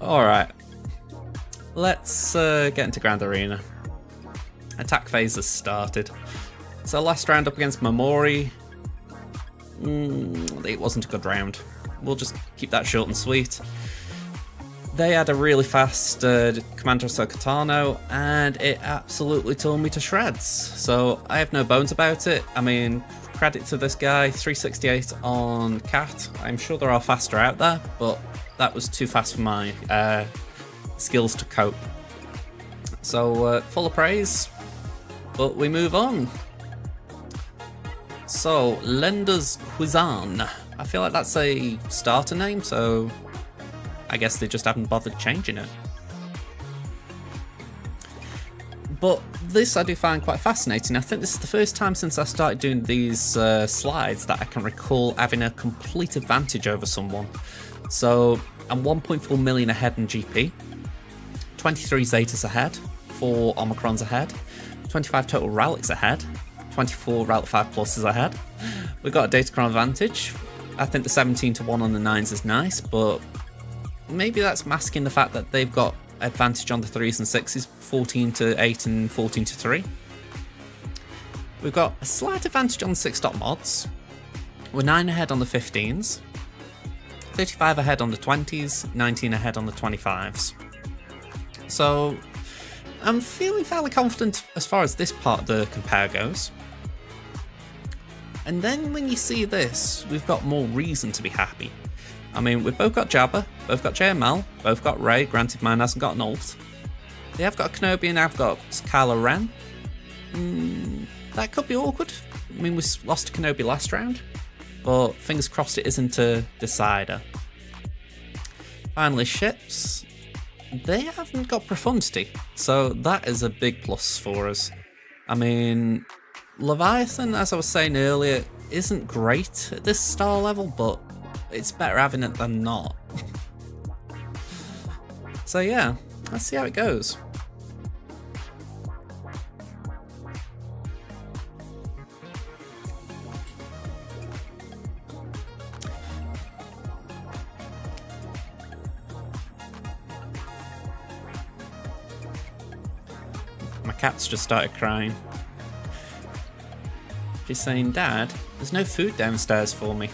Alright. Let's get into Grand Arena. Attack phase has started. So last round up against Mamori. It wasn't a good round. We'll just keep that short and sweet. They had a really fast Commander Ahsoka and it absolutely tore me to shreds. So I have no bones about it. I mean, credit to this guy, 368 on Cat. I'm sure there are faster out there, but that was too fast for my skills to cope. So full of praise, but we move on. So Lender's Quizan. I feel like that's a starter name, so I guess they just haven't bothered changing it. But this I do find quite fascinating. I think this is the first time since I started doing these slides that I can recall having a complete advantage over someone. So I'm 1.4 million ahead in GP, 23 Zetas ahead, 4 Omicrons ahead, 25 total Relics ahead, 24 Relic 5 Pluses ahead. We've got a Datacron advantage. I think the 17-1 on the 9s is nice, but maybe that's masking the fact that they've got advantage on the 3s and 6s, 14-8 and 14-3. We've got a slight advantage on the 6-dot mods. We're 9 ahead on the 15s, 35 ahead on the 20s, 19 ahead on the 25s. So I'm feeling fairly confident as far as this part of the compare goes. And then when you see this, we've got more reason to be happy. I mean, we've both got Jabba, both got JML, both got Rey, granted mine hasn't got an ult. They have got Kenobi and I've got Kylo Ren. That could be awkward. I mean, we lost to Kenobi last round, but fingers crossed it isn't a decider. Finally, ships. They haven't got Profundity, so that is a big plus for us. I mean, Leviathan, as I was saying earlier, isn't great at this star level, but it's better having it than not. So yeah, let's see how it goes. My cat's just started crying. She's saying, "Dad, there's no food downstairs for me."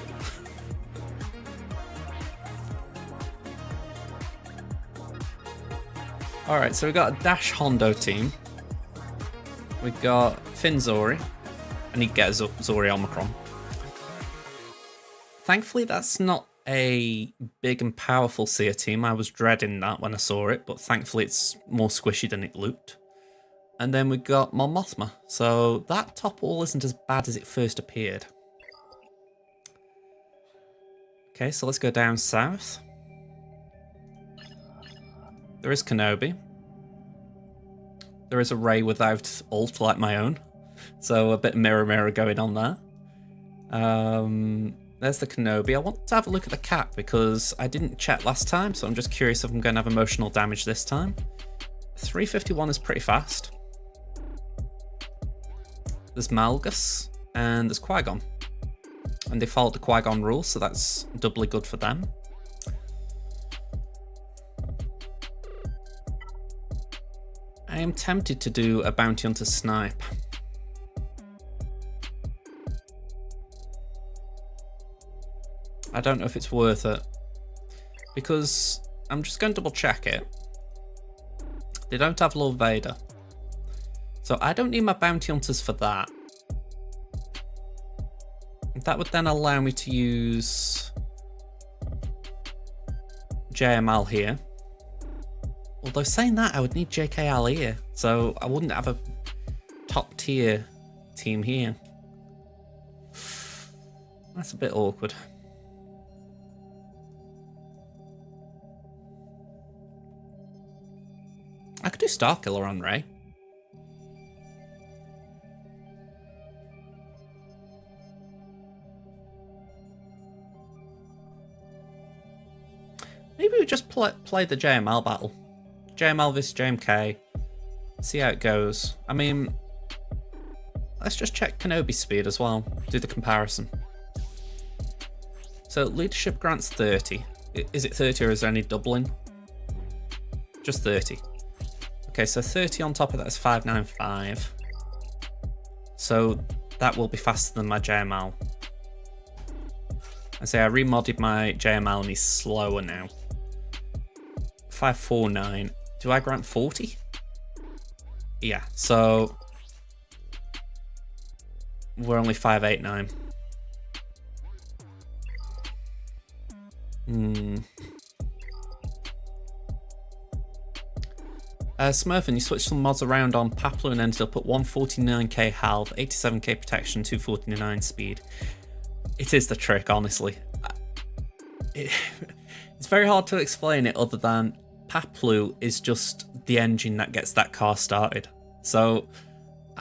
Alright, so we've got a Dash Hondo team. We've got Finn Zorri. I need to get a Zorri Omicron. Thankfully, that's not a big and powerful Cere team. I was dreading that when I saw it, but thankfully it's more squishy than it looked. And then we've got Mon Mothma. So that top wall isn't as bad as it first appeared. Okay, so let's go down south. There is Kenobi. There is a Rey without ult like my own. So a bit of mirror going on there. There's the Kenobi. I want to have a look at the cat because I didn't check last time, so I'm just curious if I'm going to have emotional damage this time. 351 is pretty fast. There's Malgus and there's Qui-Gon. And they followed the Qui-Gon rule, so that's doubly good for them. I am tempted to do a Bounty Hunter snipe. I don't know if it's worth it. Because I'm just going to double check it. They don't have Lord Vader. So I don't need my Bounty Hunters for that. That would then allow me to use JML here. Although saying that, I would need JKL here, so I wouldn't have a top tier team here. That's a bit awkward. I could do Starkiller on Rey. Maybe we just play the JML battle. JML vs JMK. See how it goes. I mean, let's just check Kenobi's speed as well. Do the comparison. So leadership grants 30. Is it 30 or is there any doubling? Just 30. Okay, so 30 on top of that is 595. So that will be faster than my JML. I say I remodded my JML and he's slower now. 549. Do I grant 40? Yeah, so we're only 589. Smurfin, you switched some mods around on Paplu and ended up at 149k health, 87k protection, 249 speed. It is the trick, honestly. It's very hard to explain it other than Paplu is just the engine that gets that car started. So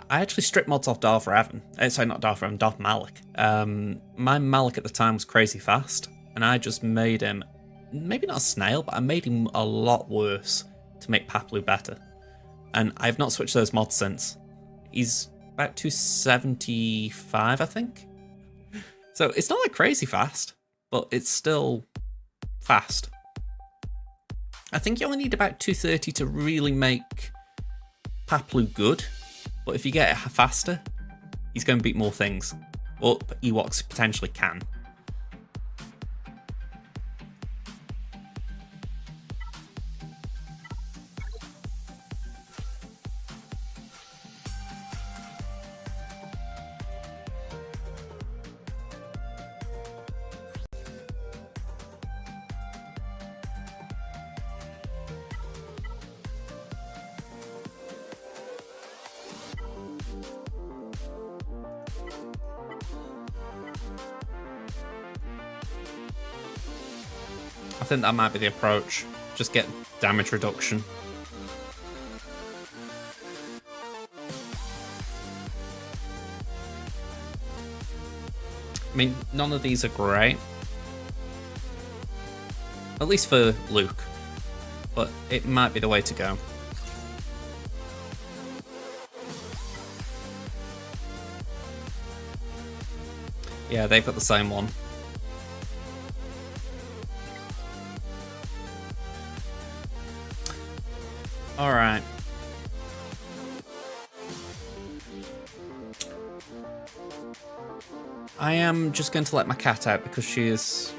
I actually stripped mods off Darth Revan. Sorry, not Darth Revan, Darth Malak. My Malak at the time was crazy fast, and I just made him, maybe not a snail, but I made him a lot worse to make Paplu better. And I've not switched those mods since. He's about 275, I think. So it's not like crazy fast, but it's still fast. I think you only need about 230 to really make Paplu good, but if you get it faster, he's going to beat more things. Or Ewoks potentially can. I think that might be the approach. Just get damage reduction. I mean, none of these are great. At least for Luke. But it might be the way to go. Yeah, they've got the same one. Alright. I am just going to let my cat out because she is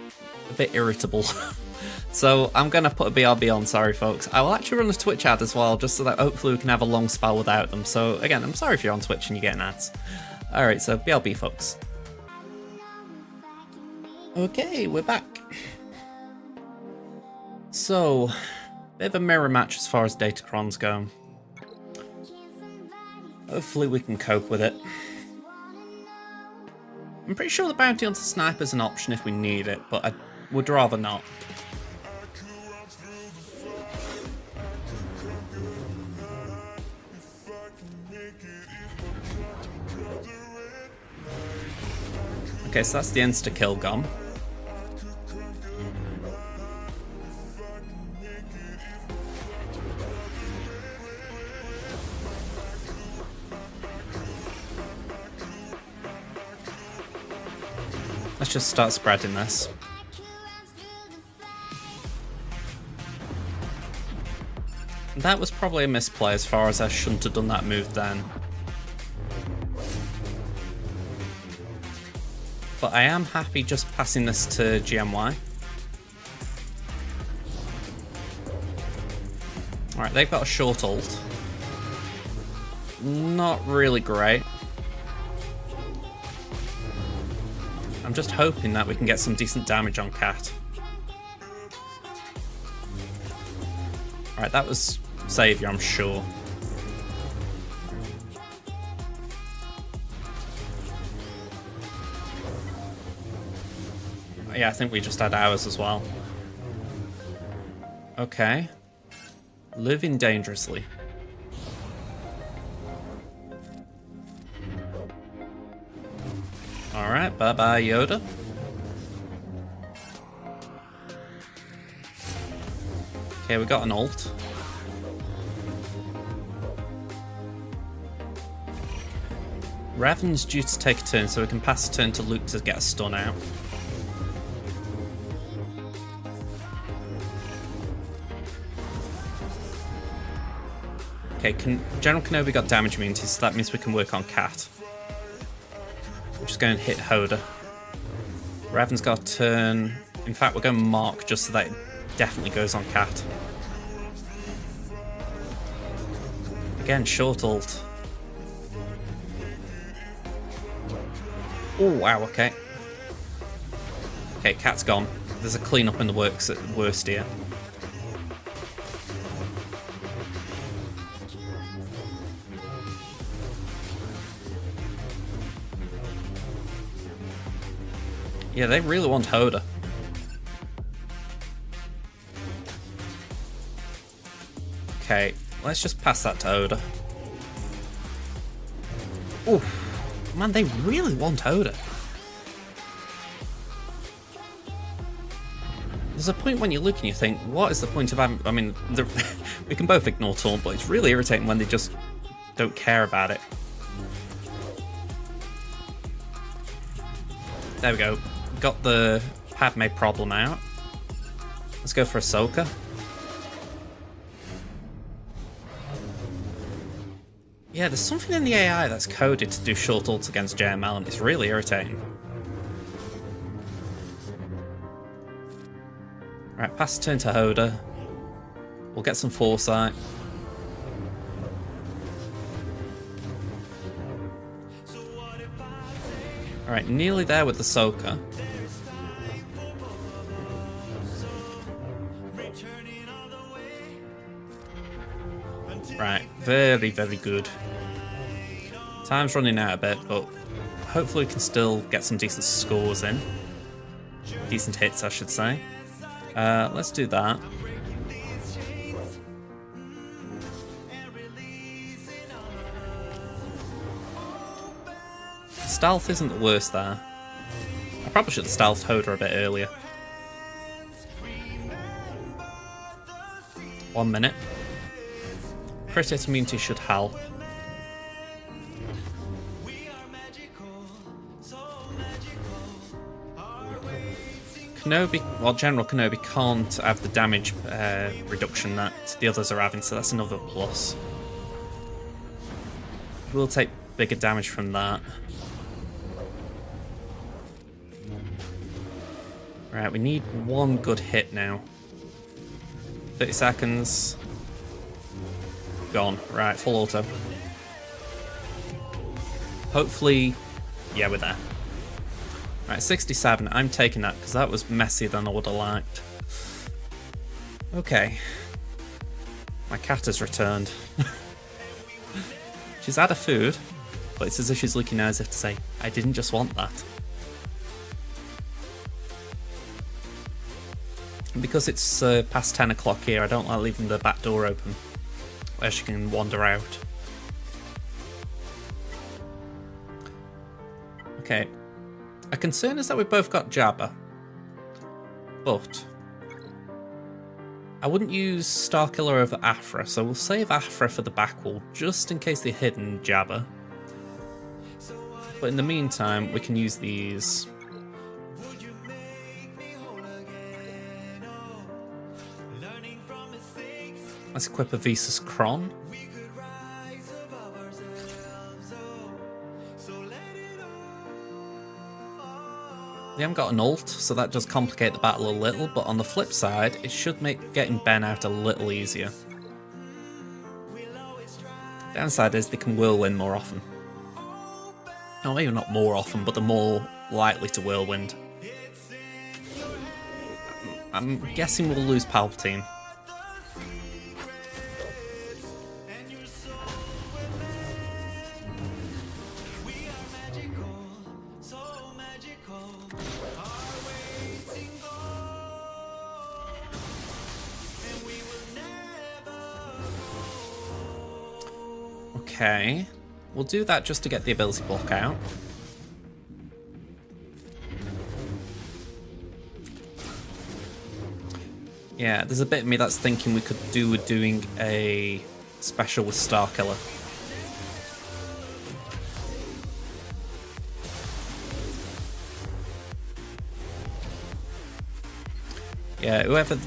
a bit irritable. So I'm going to put a BRB on, sorry folks. I will actually run a Twitch ad as well, just so that hopefully we can have a long spell without them. So again, I'm sorry if you're on Twitch and you're getting ads. Alright, so BRB folks. Okay, we're back. So, bit of a mirror match as far as Datacrons go. Hopefully we can cope with it. I'm pretty sure the bounty on sniper is an option if we need it, but I would rather not. Okay, so that's the insta-kill gone. Let's just start spreading this. That was probably a misplay as far as I shouldn't have done that move then. But I am happy just passing this to GMY. Alright, they've got a short ult. Not really great. I'm just hoping that we can get some decent damage on Cat. Alright, that was Saviour, I'm sure. Yeah, I think we just had ours as well. Okay. Living dangerously. Alright, bye-bye Yoda. Okay, we got an ult. Revan's due to take a turn, so we can pass a turn to Luke to get a stun out. Okay, General Kenobi got damage immunity, so that means we can work on Cat. I'm just going to hit Hoda. Revan's got a turn. In fact, we're going to mark just so that it definitely goes on Cat. Again, short ult. Oh, wow, okay. Okay, Cat's gone. There's a cleanup in the works at worst here. Yeah, they really want Hoda. Okay, let's just pass that to Hoda. Oof. Man, they really want Hoda. There's a point when you look and you think, what is the point of having... I mean, we can both ignore Taunt, but it's really irritating when they just don't care about it. There we go. Got the Padme problem out. Let's go for Ahsoka. Yeah, there's something in the AI that's coded to do short ults against JML, and it's really irritating. Right, pass the turn to Hoda. We'll get some foresight. Alright, nearly there with the Ahsoka. Right, very, very good. Time's running out a bit, but hopefully we can still get some decent scores in. Decent hits, I should say. Let's do that. Stealth isn't the worst there. I probably should have stealthed Hoda a bit earlier. 1 minute. Crit hit immunity should help. Kenobi, well, General Kenobi can't have the damage reduction that the others are having, so that's another plus. We'll take bigger damage from that. Right, we need one good hit now. 30 seconds. Gone. Right, full auto. Hopefully, yeah, we're there. Right, 67. I'm taking that because that was messier than I would have liked. Okay. My cat has returned. She's had her food, but it's as if she's looking now as if to say, I didn't just want that. And because it's past 10 o'clock here, I don't like leaving the back door open where she can wander out. Okay. A concern is that we've both got Jabba, but I wouldn't use Starkiller over Aphra, so we'll save Aphra for the back wall just in case they're hidden Jabba. But in the meantime, we can use these. Let's equip a Visas Kron. They haven't got an ult, so that does complicate the battle a little, but on the flip side, it should make getting Ben out a little easier. Downside is they can whirlwind more often. Oh, maybe not more often, but they're more likely to whirlwind. I'm guessing we'll lose Palpatine. Okay, we'll do that just to get the ability block out. Yeah, there's a bit of me that's thinking we could do with doing a special with Starkiller. Yeah, whoever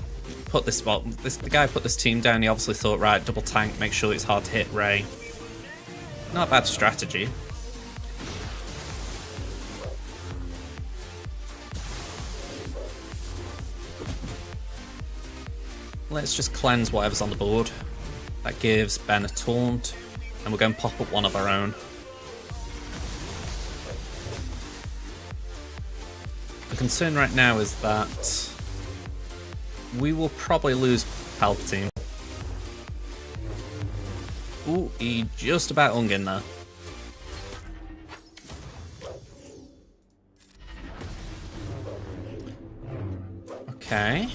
put this, well, the guy who put this team down, he obviously thought, right, double tank, make sure it's hard to hit Rey. Not a bad strategy. Let's just cleanse whatever's on the board. That gives Ben a taunt, and we're going to pop up one of our own. The concern right now is that we will probably lose Palpatine. Ooh, he just about hung in there. Okay.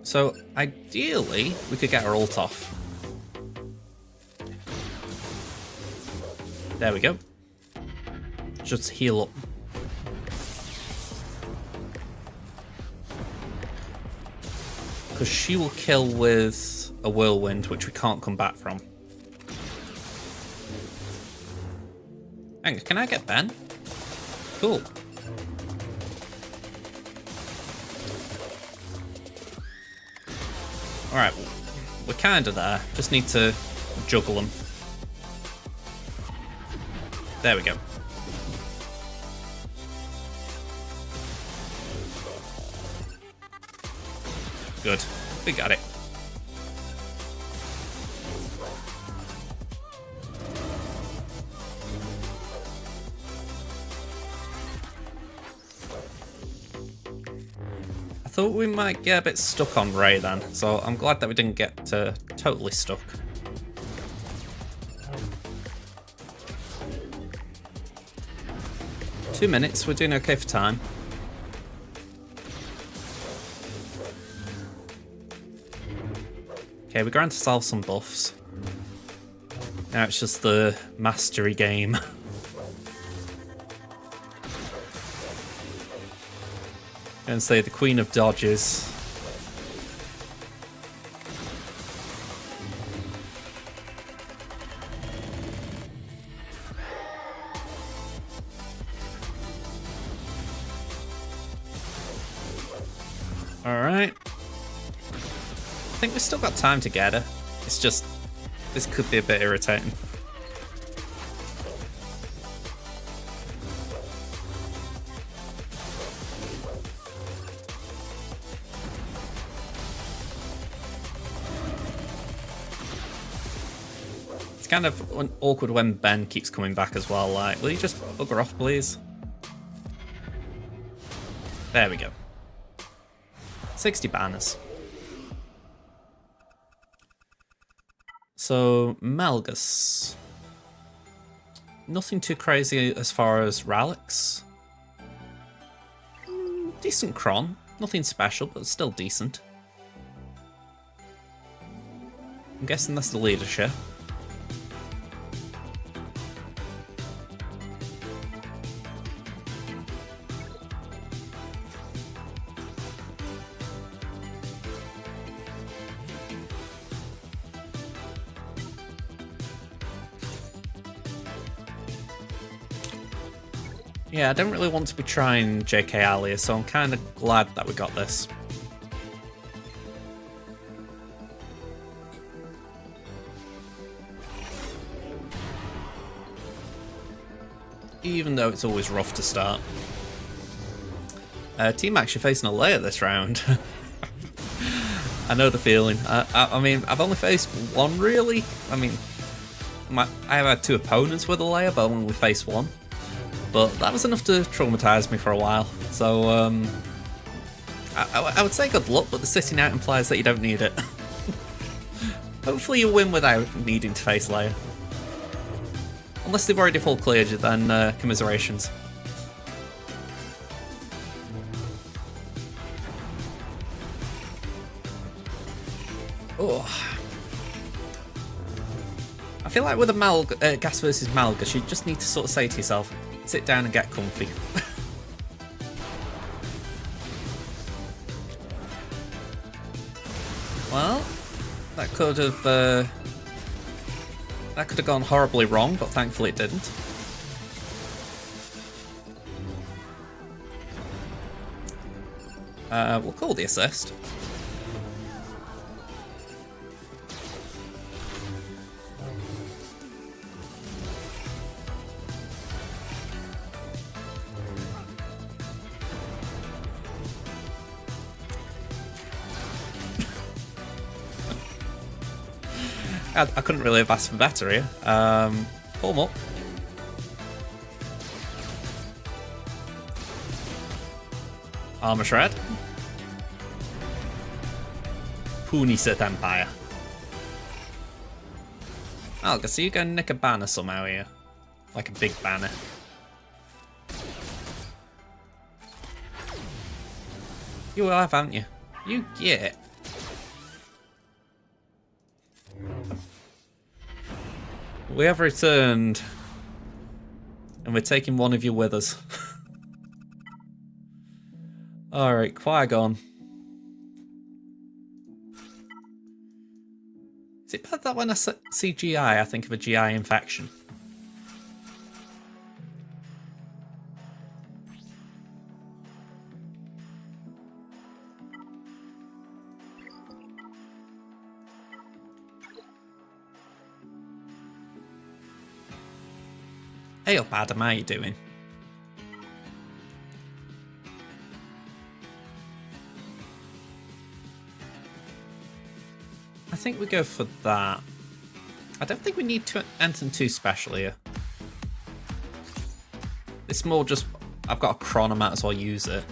So, ideally, we could get our ult off. There we go. Just heal up. Because she will kill with a whirlwind, which we can't come back from. Hang on, can I get Ben? Cool. Alright, we're kinda there. Just need to juggle them. There we go. Good. We got it. I thought we might get a bit stuck on Rey then, so I'm glad that we didn't get totally stuck. Two minutes, we're doing okay for time. Okay, we're going to solve some buffs. Now it's just the mastery game. And say the Queen of Dodges. Alright. I think we've still got time to get her. It's just, this could be a bit irritating. It's kind of awkward when Ben keeps coming back as well, like, will you just bugger off, please? There we go. 60 banners. So, Malgus. Nothing too crazy as far as relics. Decent cron. Nothing special, but still decent. I'm guessing that's the leadership. Yeah, I don't really want to be trying JK Alia, so I'm kind of glad that we got this. Even though it's always rough to start. Team actually facing a Leia this round. I know the feeling. I mean, I've only faced one really. I mean, I have had two opponents with a Leia, but I've only faced one. But that was enough to traumatise me for a while. So, I would say good luck, but the sitting out implies that you don't need it. Hopefully you win without needing to face Leia. Unless they've already full cleared you, then commiserations. Oh. I feel like with a Gas versus Malgus, you just need to sort of say to yourself, sit down and get comfy. Well, that could have gone horribly wrong, but thankfully it didn't. We'll call the assist. I couldn't really have asked for better here. Pull 'em up. Armor Shred. Puniseth Empire. Malgus, so you gonna nick a banner somehow here? Like a big banner. You have, haven't you? You get. We have returned. And we're taking one of you with us. Alright, Qui-Gon. Is it bad that when I see GI, I think of a GI infection? Hey up, Adam, how you doing? I think we go for that. I don't think we need to anything too special here. It's more just, I've got a Cron, I might as well use it.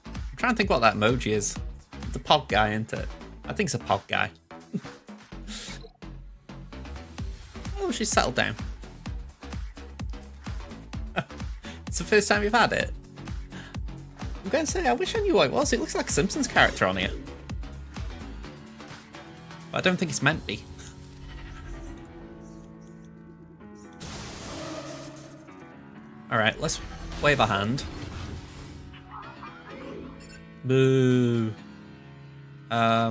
I'm trying to think what that emoji is. It's a pod guy, isn't it? I think it's a pod guy. Oh, she's settled down. It's the first time you've had it. I'm going to say, I wish I knew what it was. It looks like a Simpsons character on here. But I don't think it's meant to be. Alright, let's wave a hand. Boo. There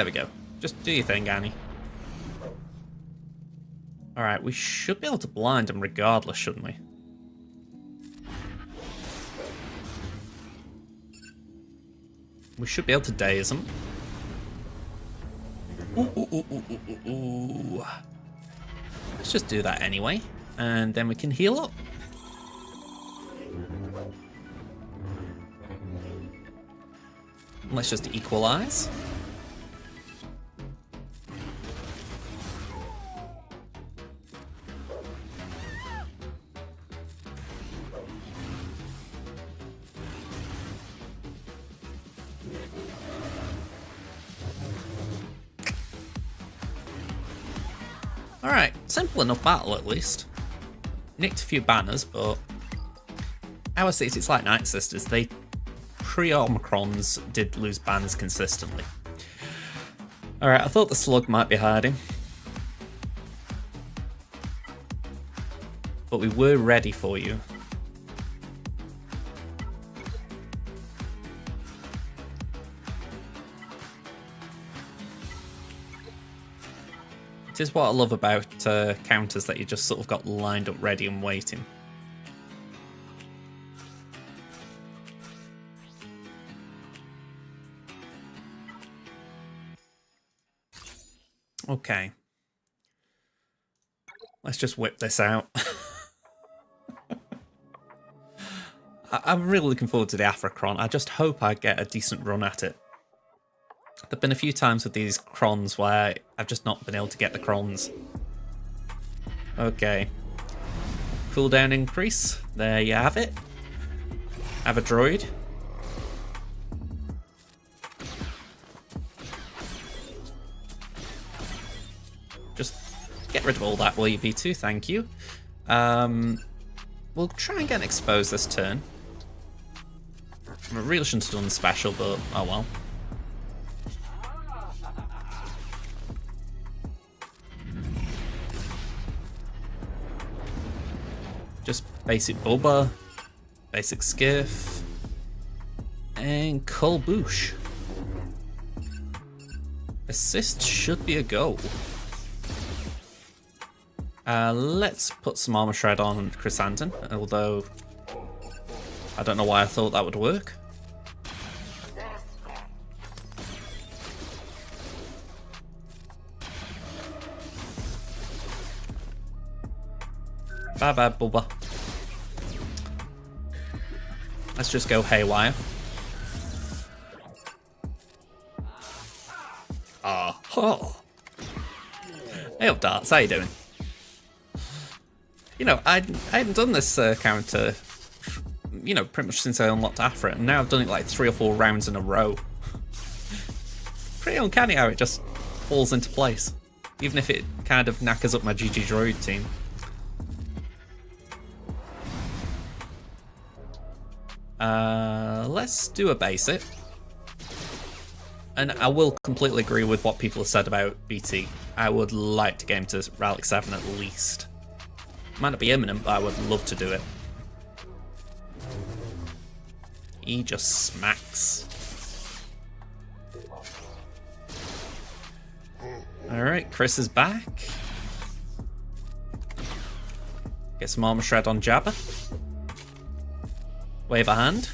we go. Just do your thing, Annie. Alright, we should be able to blind them regardless, shouldn't we? We should be able to daze them. Ooh. Let's just do that anyway. And then we can heal up. Let's just equalize. Alright, simple enough battle at least. Nicked a few banners, but I would say it's like Nightsisters. They pre-Omicrons did lose banners consistently. Alright, I thought the slug might be hiding. But we were ready for you. It is what I love about counters, that you just sort of got lined up ready and waiting. Okay. Let's just whip this out. I'm really looking forward to the Aphra Cron. I just hope I get a decent run at it. There've been a few times with these Crons where I've just not been able to get the Crons. Okay. Cooldown increase. There you have it. Have a droid. Just get rid of all that, will you, B2? Thank you. We'll try and get an expose this turn. I really shouldn't have done the special, but oh well. Just basic Boba, basic Skiff, and Colboosh. Assist should be a go. Let's put some Armor Shred on Chrysanthemum, although I don't know why I thought that would work. Bye-bye, Bubba. Let's just go haywire. Oh. Hey up, Darts, how you doing? You know, I hadn't done this character, you know, pretty much since I unlocked Aphra, and now I've done it like 3 or 4 rounds in a row. Pretty uncanny how it just falls into place, even if it kind of knackers up my GG Droid team. Let's do a basic. And I will completely agree with what people have said about BT. I would like to get him to Relic 7 at least. Might not be imminent, but I would love to do it. He just smacks. Alright, Chris is back. Get some armor shred on Jabba. Wave a hand.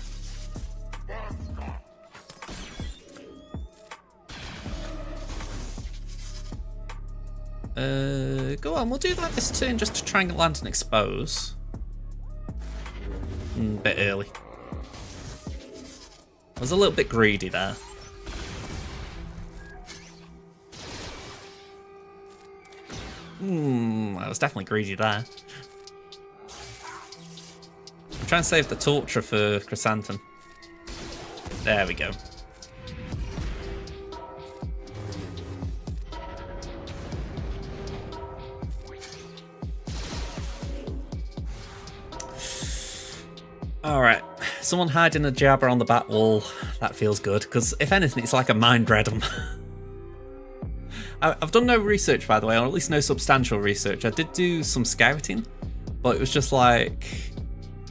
Go on, we'll do that this turn just to try and land and expose. Bit early. I was a little bit greedy there. I was definitely greedy there. I'm trying to save the torture for Chrysanthemum. There we go. Alright, someone hiding a Jabba on the back wall. That feels good, because if anything, it's like a mind dreadum. I've done no research, by the way, or at least no substantial research. I did do some scouting, but it was just like,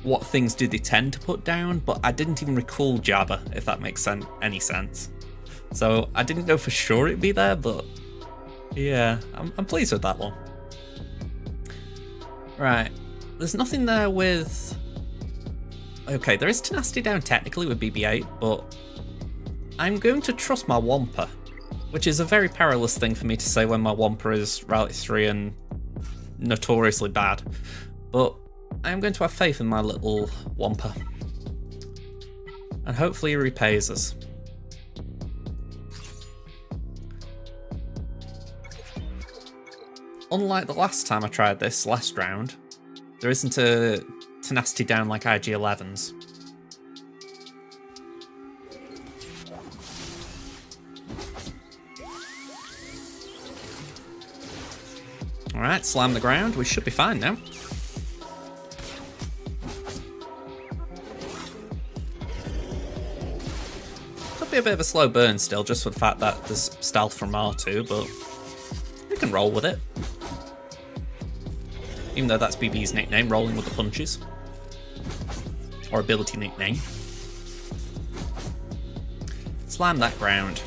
what things do they tend to put down? But I didn't even recall Jabba, if that makes any sense. So I didn't know for sure it'd be there, but yeah, I'm pleased with that one. Right, there's nothing there with... Okay, there is tenacity down technically with BB-8, but I'm going to trust my Wampa, which is a very perilous thing for me to say when my Wampa is Relic 3 and notoriously bad. But I'm going to have faith in my little Wampa. And hopefully he repays us. Unlike the last time I tried this, last round, there isn't a tenacity down like IG-11s. Alright, slam the ground. We should be fine now. Could be a bit of a slow burn still, just for the fact that there's stealth from R2, but we can roll with it. Even though that's BB's nickname, rolling with the punches. Or ability nickname. Slam that ground.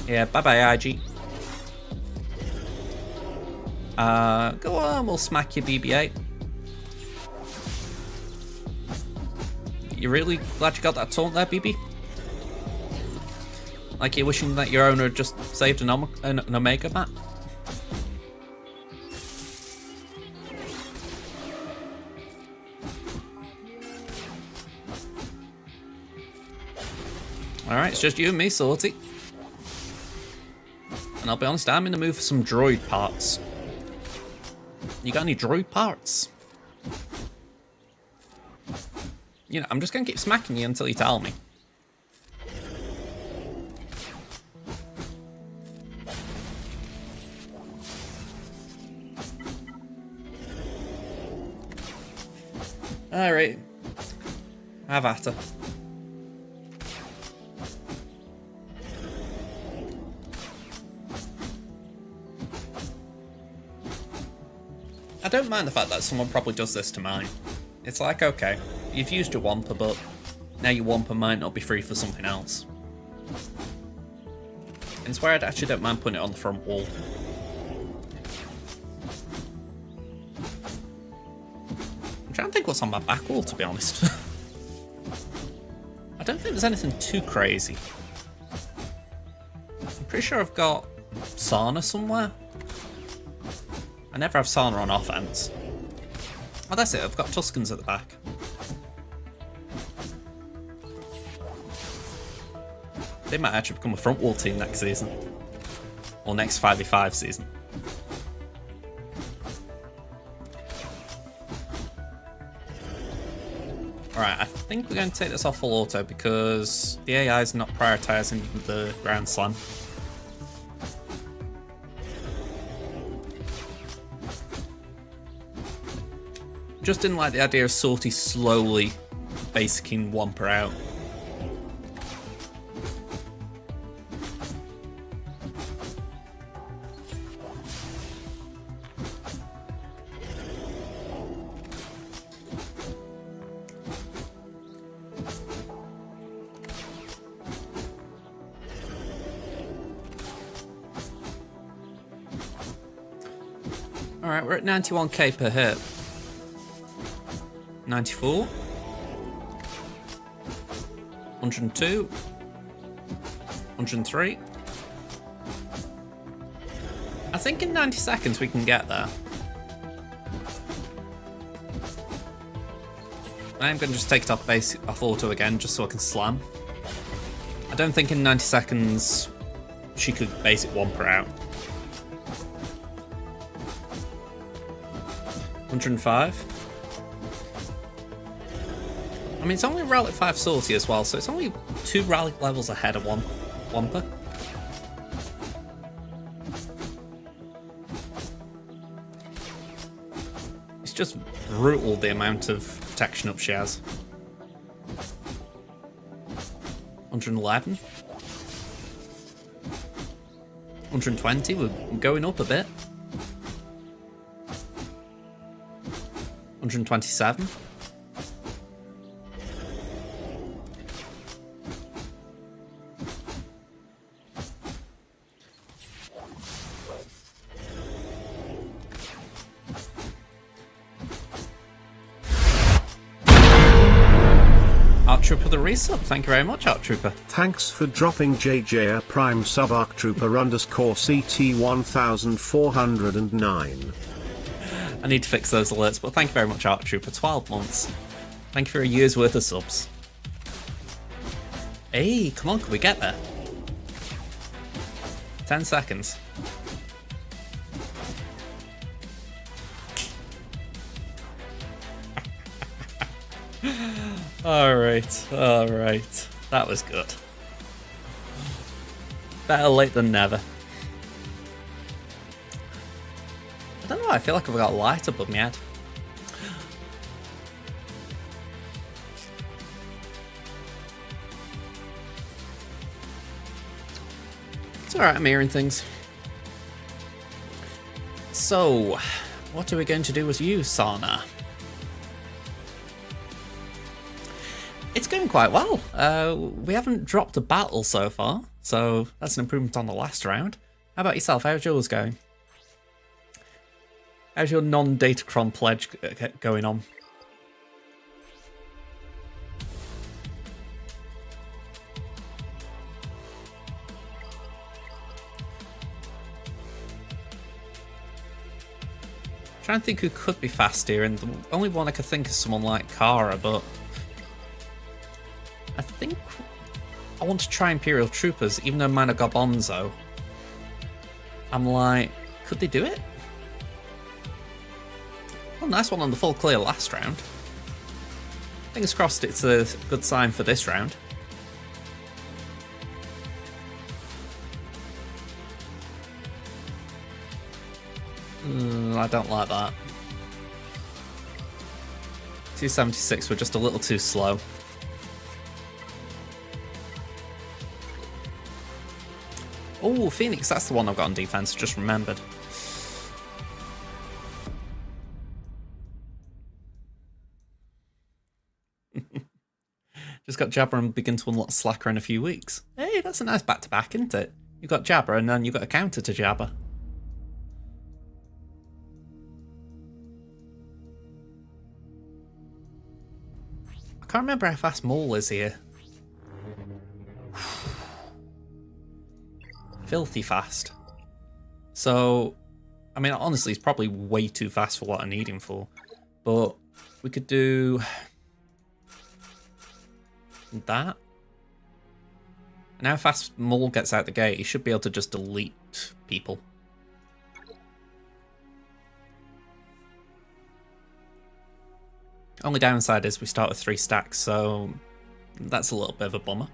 Yeah, bye-bye, IG. Go on, we'll smack your BB-8. You really glad you got that taunt there, BB? Like you're wishing that your owner just saved an Omega map? Alright, it's just you and me, Sorty. And I'll be honest, I'm in the mood for some droid parts. You got any droid parts? You know, I'm just going to keep smacking you until you tell me. Alright. Have at her. I don't mind the fact that someone probably does this to mine. It's like, okay, you've used your Wampa, but now your Wampa might not be free for something else. And it's where I actually don't mind putting it on the front wall. I'm trying to think what's on my back wall, to be honest. I don't think there's anything too crazy. I'm pretty sure I've got Sana somewhere. I never have Sana on offense. Oh, that's it. I've got Tuskens at the back. They might actually become a front wall team next season. Or next 5v5 season. Alright, I think we're going to take this off full auto because the AI is not prioritising the ground slam. Just didn't like the idea of Sortie slowly basicing Wampa out. Alright, we're at 91k per hit. 94. 102. 103. I think in 90 seconds we can get there. I'm going to just take it off base, off auto again, just so I can slam. I don't think in 90 seconds she could basic Wampa out. 105. I mean, it's only Relic 5 Sortie as well, so it's only 2 Relic levels ahead of Wampa. It's just brutal the amount of protection up she has. 111. 120, we're going up a bit. 127. Trooper the resub. Thank you very much, Arc Trooper. Thanks for dropping JJ a Prime sub Arc Trooper _CT 1409. I need to fix those alerts, but thank you very much, Arc Trooper. 12 months. Thank you for a year's worth of subs. Hey, come on, can we get there? 10 seconds. Alright, alright. That was good. Better late than never. I don't know, I feel like I've got light above my head. It's alright, I'm hearing things. So, what are we going to do with you, Sana? It's going quite well. We haven't dropped a battle so far, so that's an improvement on the last round. How about yourself? How's yours going? How's your non-Datacron pledge going on? I'm trying to think who could be fast here, and the only one I could think is someone like Cara, but I think I want to try Imperial Troopers, even though mine have got Bonzo. I'm like, could they do it? Oh, nice one on the full clear last round. Fingers crossed it's a good sign for this round. I don't like that. 276 were just a little too slow. Oh, Phoenix, that's the one I've got on defense, just remembered. Just got Jabba and begin to unlock Slacker in a few weeks. Hey, that's a nice back-to-back, isn't it? You've got Jabba and then you've got a counter to Jabba. I can't remember how fast Maul is here. Filthy fast. So, I mean, honestly, he's probably way too fast for what I need him for. But we could do that. Now fast Maul gets out the gate, he should be able to just delete people. Only downside is we start with 3 stacks, so that's a little bit of a bummer.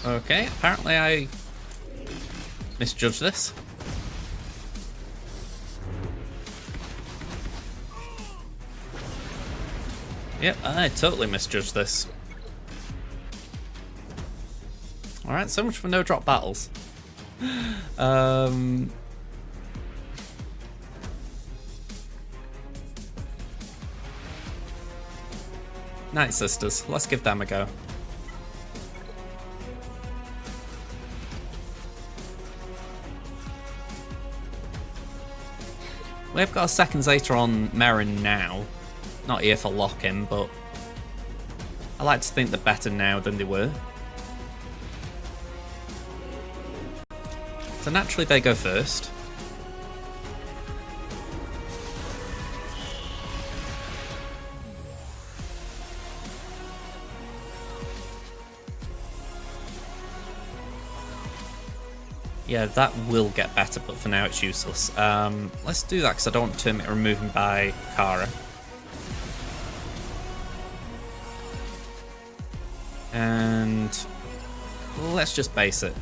Okay, apparently I misjudged this. Yep, I totally misjudged this. Alright, so much for no drop battles. Nightsisters, let's give them a go. We've got a second Zeta on Merrin now. Not here for lock-in, but I like to think they're better now than they were. So naturally they go first. Yeah, that will get better, but for now it's useless. Let's do that because I don't want to remove him by Kara. And let's just base it.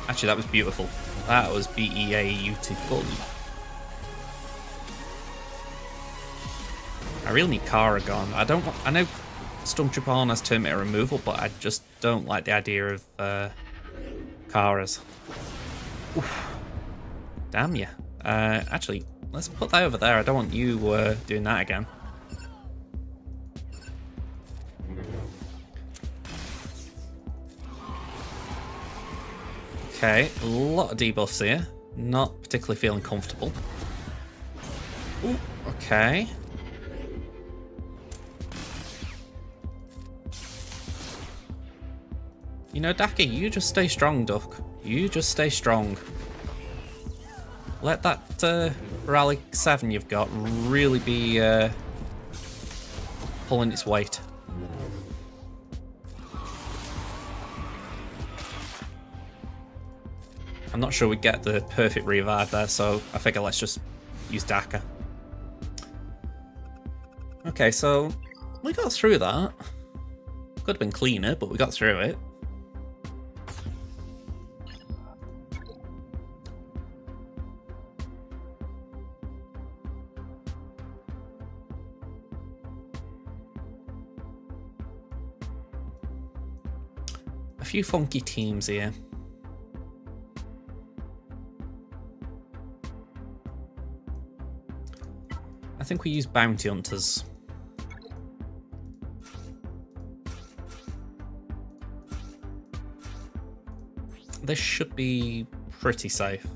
Actually, that was beautiful. That was beautiful. I really need Kara gone. I know Stormtrooper Han has Terminator removal, but I just don't like the idea of Kara's. Oof. Damn you. Actually, let's put that over there. I don't want you doing that again. Okay, a lot of debuffs here. Not particularly feeling comfortable. Ooh, okay. You know, Daki, you just stay strong, Duck. You just stay strong. Let that Rally 7 you've got really be pulling its weight. I'm not sure we get the perfect revive there, so I figure let's just use Daka. Okay, so we got through that. Could have been cleaner, but we got through it. A few funky teams here. I think we use bounty hunters. This should be pretty safe.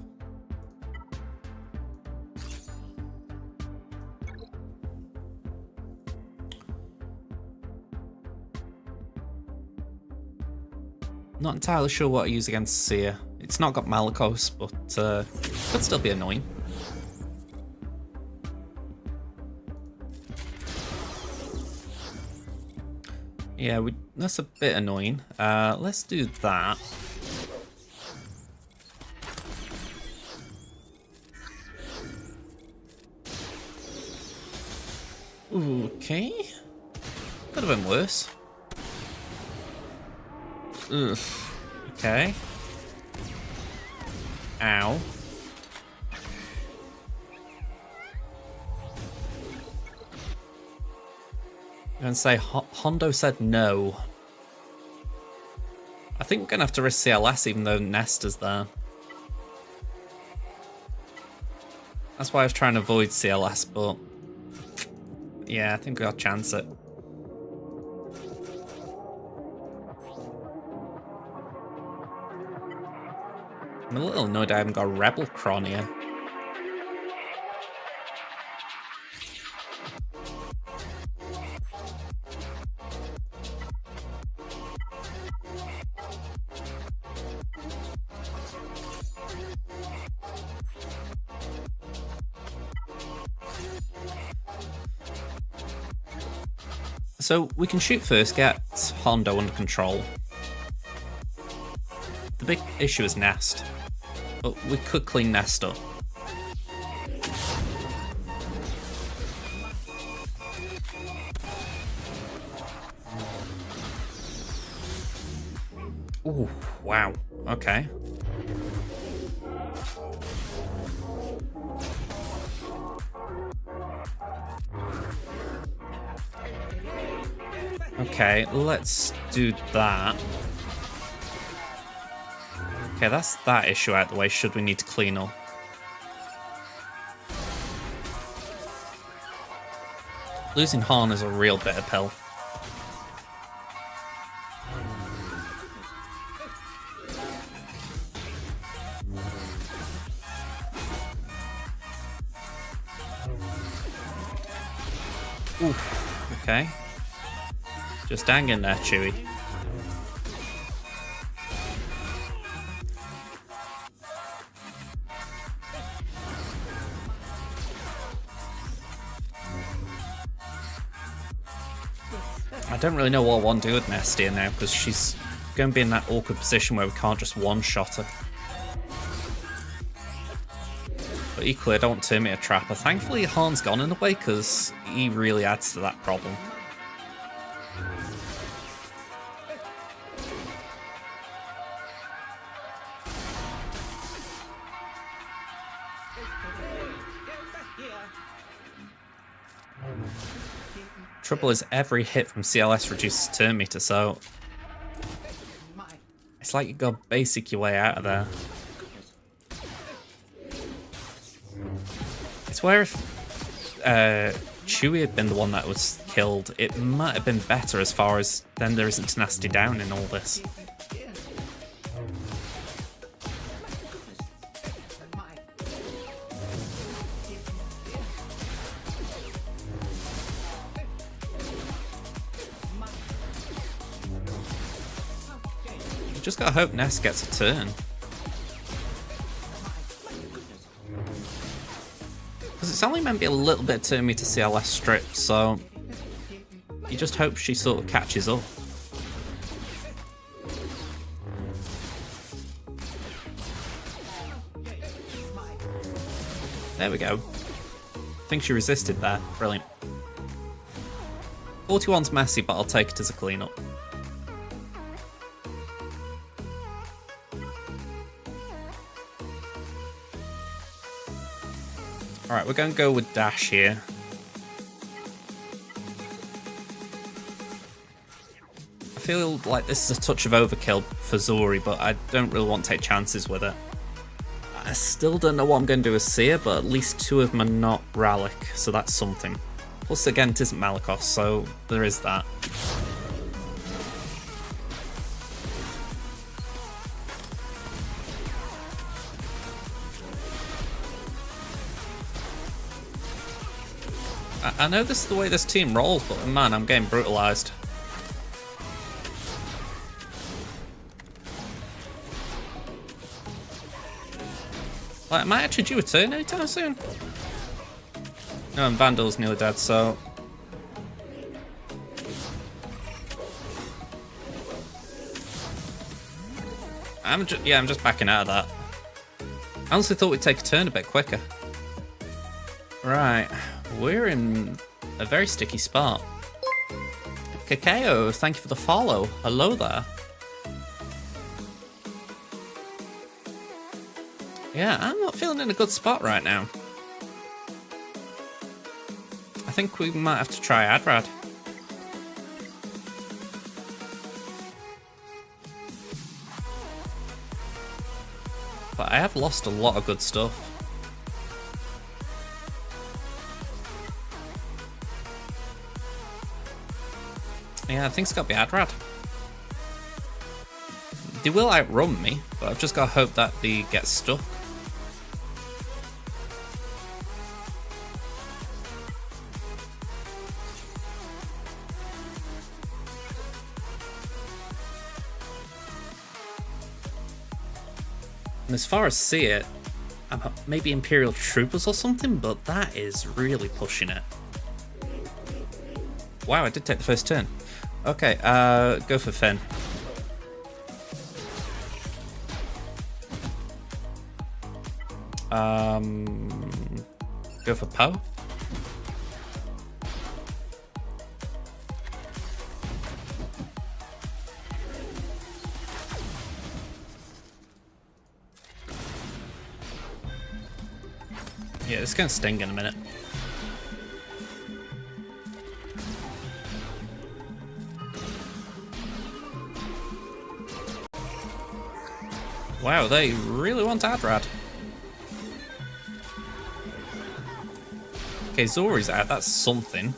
Not entirely sure what I use against Cere. It's not got Malgus, but could still be annoying. Yeah, that's a bit annoying. Let's do that. Okay. Could have been worse. Ugh. Okay. Ow. I'm going to say Hondo said no. I think we're going to have to risk CLS even though Nestor's there. That's why I was trying to avoid CLS, but yeah, I think we'll chance it. I'm a little annoyed I haven't got a Rebel Cron here. So we can shoot first, get Hondo under control. The big issue is Nest, but we could clean Nest up. Ooh, wow, okay. Okay, let's do that. Okay, that's that issue out of the way, should we need to clean up. Losing Han is a real bitter pill. Oof, okay. Just hang in there, Chewie. I don't really know what I want to do with Nestia now, because she's going to be in that awkward position where we can't just one-shot her. But equally, I don't want to turn me a trapper. Thankfully, Han's gone in a way, because he really adds to that problem. Trouble is, every hit from CLS reduces turn meter, so it's like you gotta basic your way out of there. It's where if Chewie had been the one that was killed, it might have been better as far as then there isn't tenacity down in all this. Just gotta hope Nest gets a turn. Because it's only meant to be a little bit turn me to CLS strip, so you just hope she sort of catches up. There we go. I think she resisted there. Brilliant. 41's messy, but I'll take it as a cleanup. Alright, we're going to go with Dash here. I feel like this is a touch of overkill for Zorri, but I don't really want to take chances with it. I still don't know what I'm going to do with Cere, but at least two of them are not Rallic, so that's something. Plus, again, it isn't Malicos, so there is that. I know this is the way this team rolls, but man, I'm getting brutalized. Like, am I actually due a turn anytime soon? No, and Vandal's nearly dead, so... I'm just backing out of that. I honestly thought we'd take a turn a bit quicker. Right, we're in a very sticky spot. Kakao, thank you for the follow. Hello there. Yeah, I'm not feeling in a good spot right now. I think we might have to try Adrad. But I have lost a lot of good stuff. Yeah, I think it's got to be Adrad. They will outrun me, but I've just got to hope that they get stuck. And as far as Cere, maybe Imperial Troopers or something, but that is really pushing it. Wow, I did take the first turn. Okay, go for Finn. Go for Poe. Yeah, it's gonna sting in a minute. Wow, they really want Adrad. Okay, Zorri's out, that's something.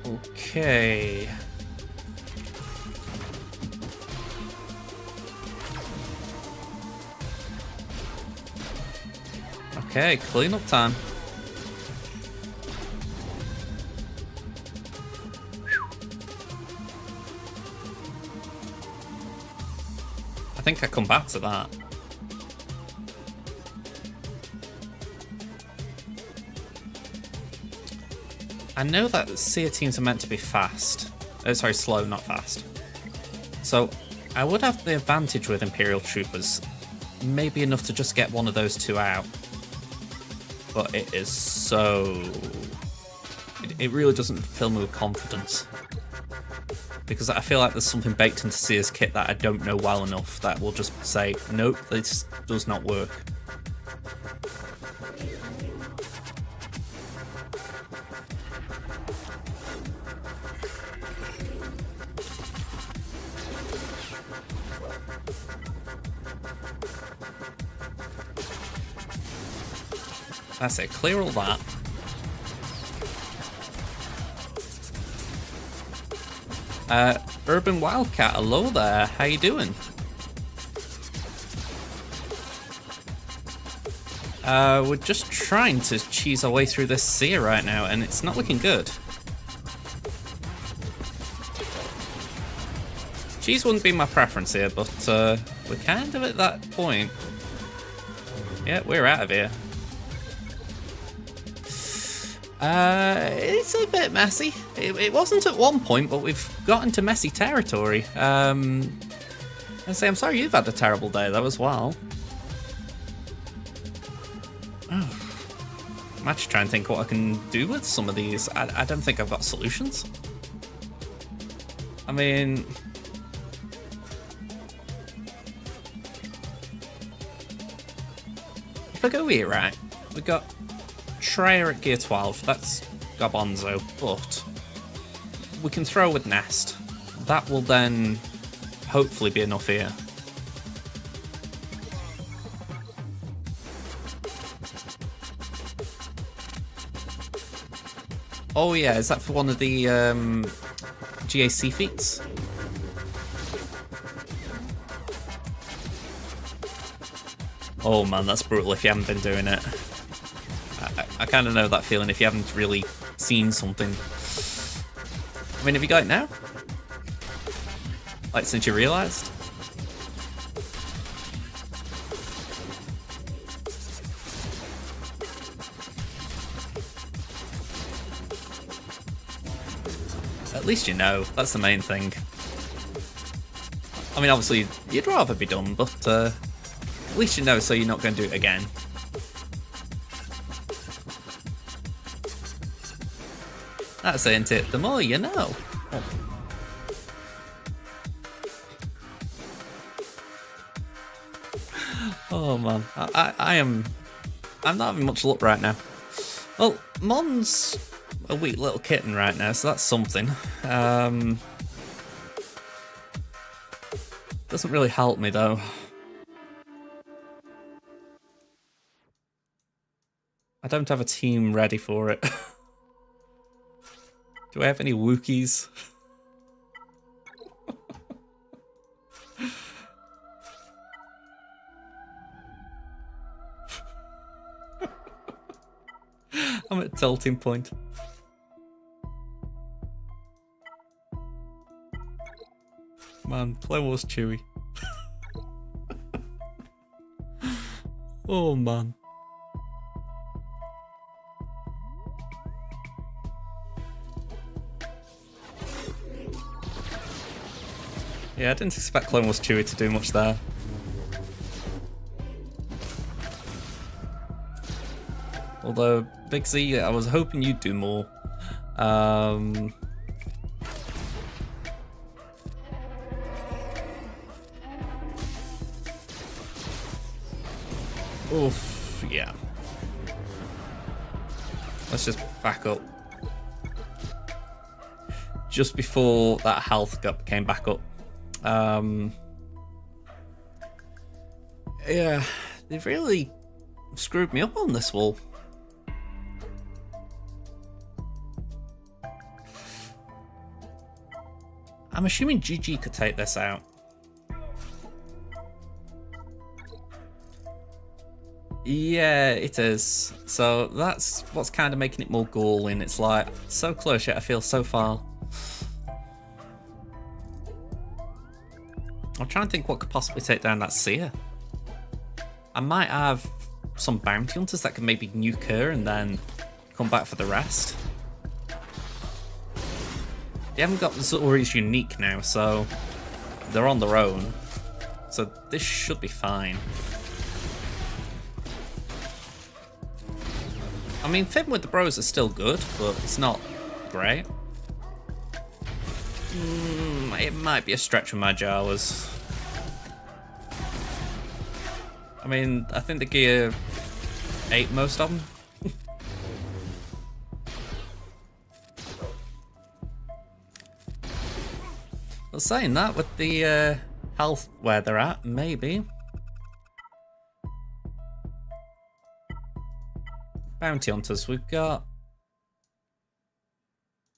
Okay. Okay, cleanup time. I think I come back to that. I know that Cere teams are meant to be fast. Sorry, slow, not fast. So I would have the advantage with Imperial Troopers. Maybe enough to just get one of those two out. But it is so... It really doesn't fill me with confidence. Because I feel like there's something baked into Cere's kit that I don't know well enough that will just say, nope, this does not work. That's it, clear all that. Urban Wildcat, hello there, how you doing? We're just trying to cheese our way through this Cere right now, and it's not looking good. Cheese wouldn't be my preference here, but we're kind of at that point. Yeah, we're out of here. It's a bit messy. It wasn't at one point, but we've got into messy territory. I say, I'm sorry you've had a terrible day though as well. Oh. I'm actually trying to think what I can do with some of these. I don't think I've got solutions. I mean... If I go here, right, we got Traya at gear 12, that's Gobonzo, but we can throw with Nest. That will then hopefully be enough here. Oh yeah, is that for one of the GAC feats? Oh man, that's brutal if you haven't been doing it. I kind of know that feeling if you haven't really seen something. I mean, have you got it now? Like, since you realised? At least you know, that's the main thing. I mean, obviously, you'd rather be done, but at least you know so you're not going to do it again. That's it, ain't it? The more you know. Oh man, I'm not having much luck right now. Well, Mon's a weak little kitten right now, so that's something. Doesn't really help me though. I don't have a team ready for it. Do I have any Wookies? I'm at tilting point. Man, Clone Wars Chewie. Oh man. Yeah, I didn't expect Clone Wars Chewie to do much there. Although, Big Z, I was hoping you'd do more. Oof, yeah. Let's just back up. Just before that health came back up. Yeah, they've really screwed me up on this wall. I'm assuming GG could take this out. Yeah, it is. So that's what's kind of making it more galling. It's like, so close yet I feel so far. I'm trying to think what could possibly take down that Cere. I might have some bounty hunters that can maybe nuke her and then come back for the rest. They haven't got Zorri's unique now, so they're on their own. So this should be fine. I mean, fighting with the bros is still good, but it's not great. It might be a stretch with my Jawas. I mean, I think the gear ate most of them. Well, saying that, with the health where they're at, maybe. Bounty hunters, we've got...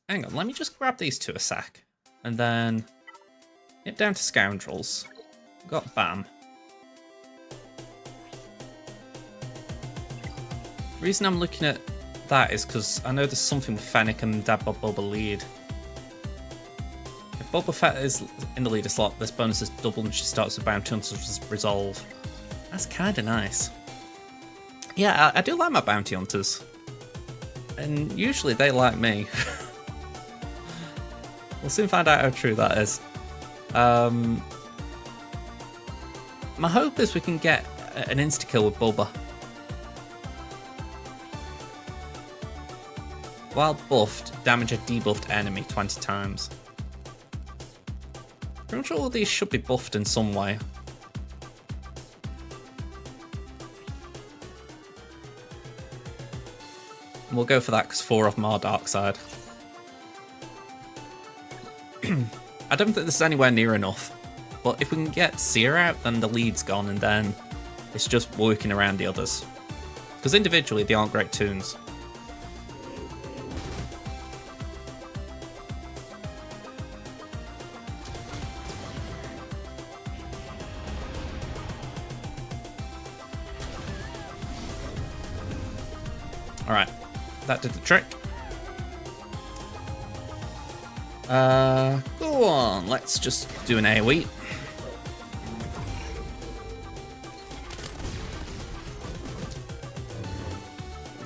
Hang on, let me just grab these two a sec. And then get down to scoundrels. We've got Bam. The reason I'm looking at that is because I know there's something with Fennec and Bod Boba lead. If Boba Fett is in the leader slot, this bonus is doubled and she starts with Bounty Hunters Resolve. That's kind of nice. Yeah, I do like my Bounty Hunters. And usually they like me. We'll soon find out how true that is. My hope is we can get an insta-kill with Boba. While buffed, damage a debuffed enemy 20 times. Pretty much all of these should be buffed in some way. And we'll go for that because 4 of them are dark side. I don't think this is anywhere near enough, but if we can get Cere out, then the lead's gone, and then it's just working around the others. Because individually, they aren't great tunes. Alright, that did the trick. Go on, let's just do an AoE.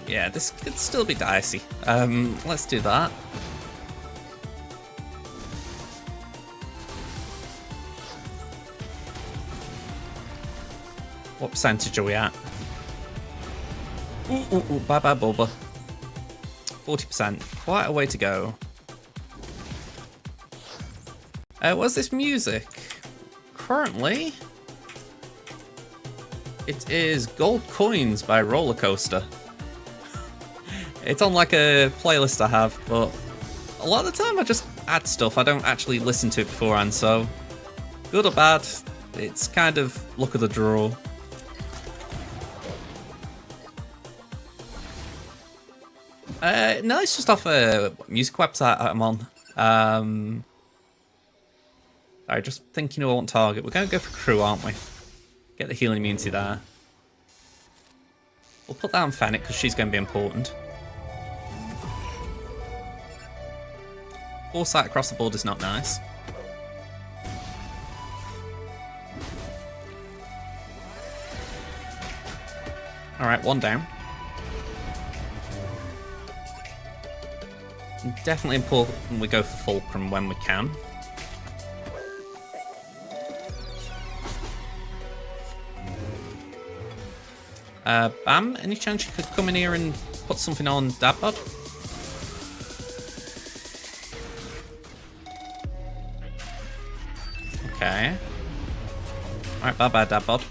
Yeah, this could still be dicey. Let's do that. What percentage are we at? Ooh, bye bye Boba. 40%, quite a way to go. What's this music? Currently, it is Gold Coins by Roller Coaster. It's on like a playlist I have, but a lot of the time I just add stuff. I don't actually listen to it beforehand, so good or bad, it's kind of luck of the draw. No, it's just off a music website I'm on. Sorry, just thinking who I want target. We're going to go for crew, aren't we? Get the healing immunity there. We'll put that on Fennec because she's going to be important. Foresight across the board is not nice. Alright, one down. Definitely important we go for Fulcrum when we can. Bam, any chance you could come in here and put something on Dad Bod? Okay. Alright, bye-bye, Dad Bod.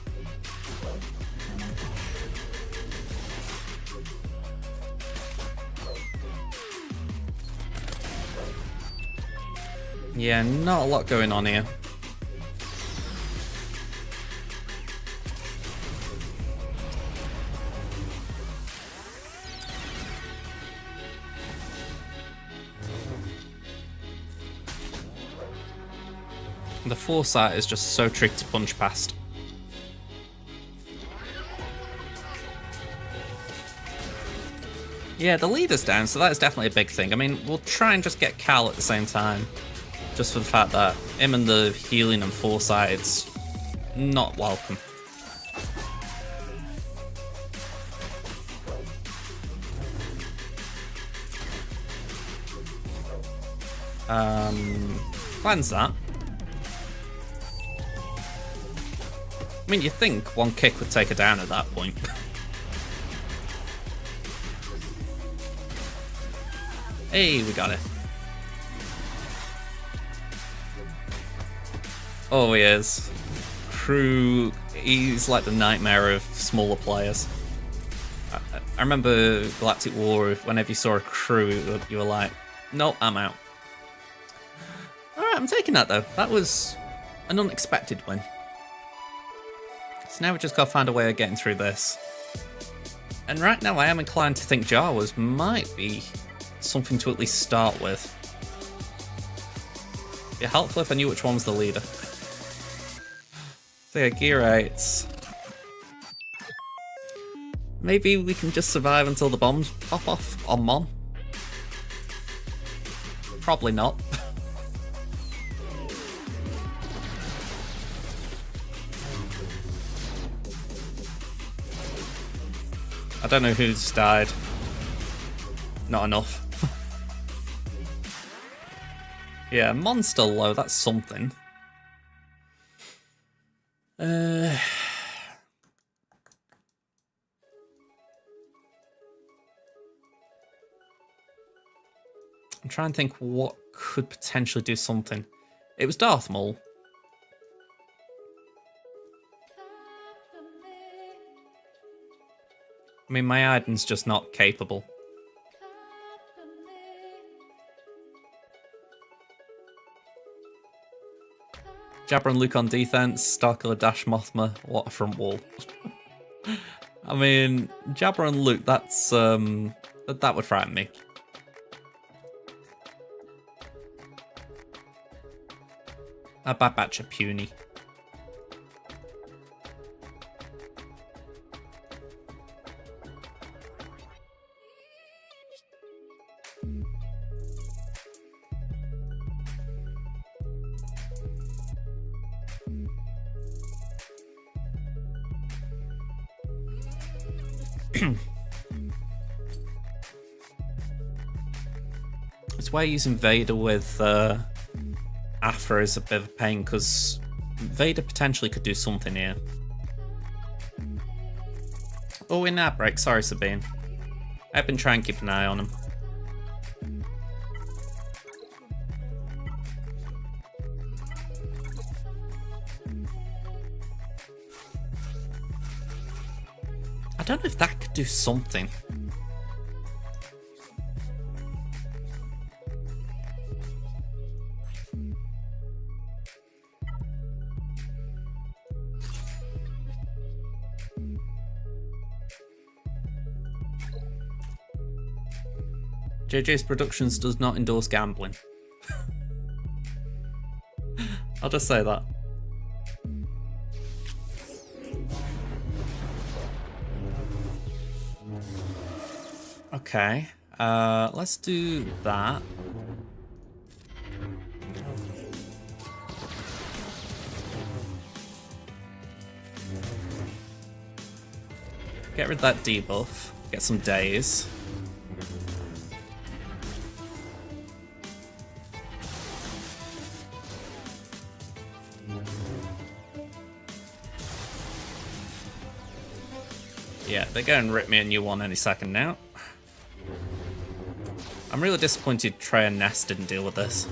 Yeah, not a lot going on here. The foresight is just so tricky to punch past. Yeah, the leader's down, so that is definitely a big thing. I mean, we'll try and just get Cal at the same time. Just for the fact that him and the healing and foresight, it's not welcome. Cleanse that. I mean, you'd think one kick would take her down at that point. Hey, we got it. Oh, he is. Crew, he's like the nightmare of smaller players. I remember Galactic War, whenever you saw a crew, you were like, nope, I'm out. Alright, I'm taking that though. That was an unexpected win. So now we just gotta find a way of getting through this. And right now I am inclined to think Jawas might be something to at least start with. It'd be helpful if I knew which one was the leader. So yeah, Gear 8. Maybe we can just survive until the bombs pop off on Mon. Probably not. I don't know who's died. Not enough. Yeah, Mon's still low, that's something. I'm trying to think what could potentially do something. It was Darth Maul. I mean, my Iden's just not capable. Jabba and Luke on defense, Starkiller dash Mothma, what a front wall. I mean, Jabba and Luke, that's that would frighten me. A bad batch of puny. It's why using Vader with Aphra is a bit of a pain, because Vader potentially could do something here. Oh, in that break, sorry Sabine. I've been trying to keep an eye on him. I don't know if that could do something. JJ's Productions does not endorse gambling. I'll just say that. Okay, let's do that. Get rid of that debuff. Get some days. Yeah, they're going to rip me a new one any second now. I'm really disappointed Traya and Nest didn't deal with this.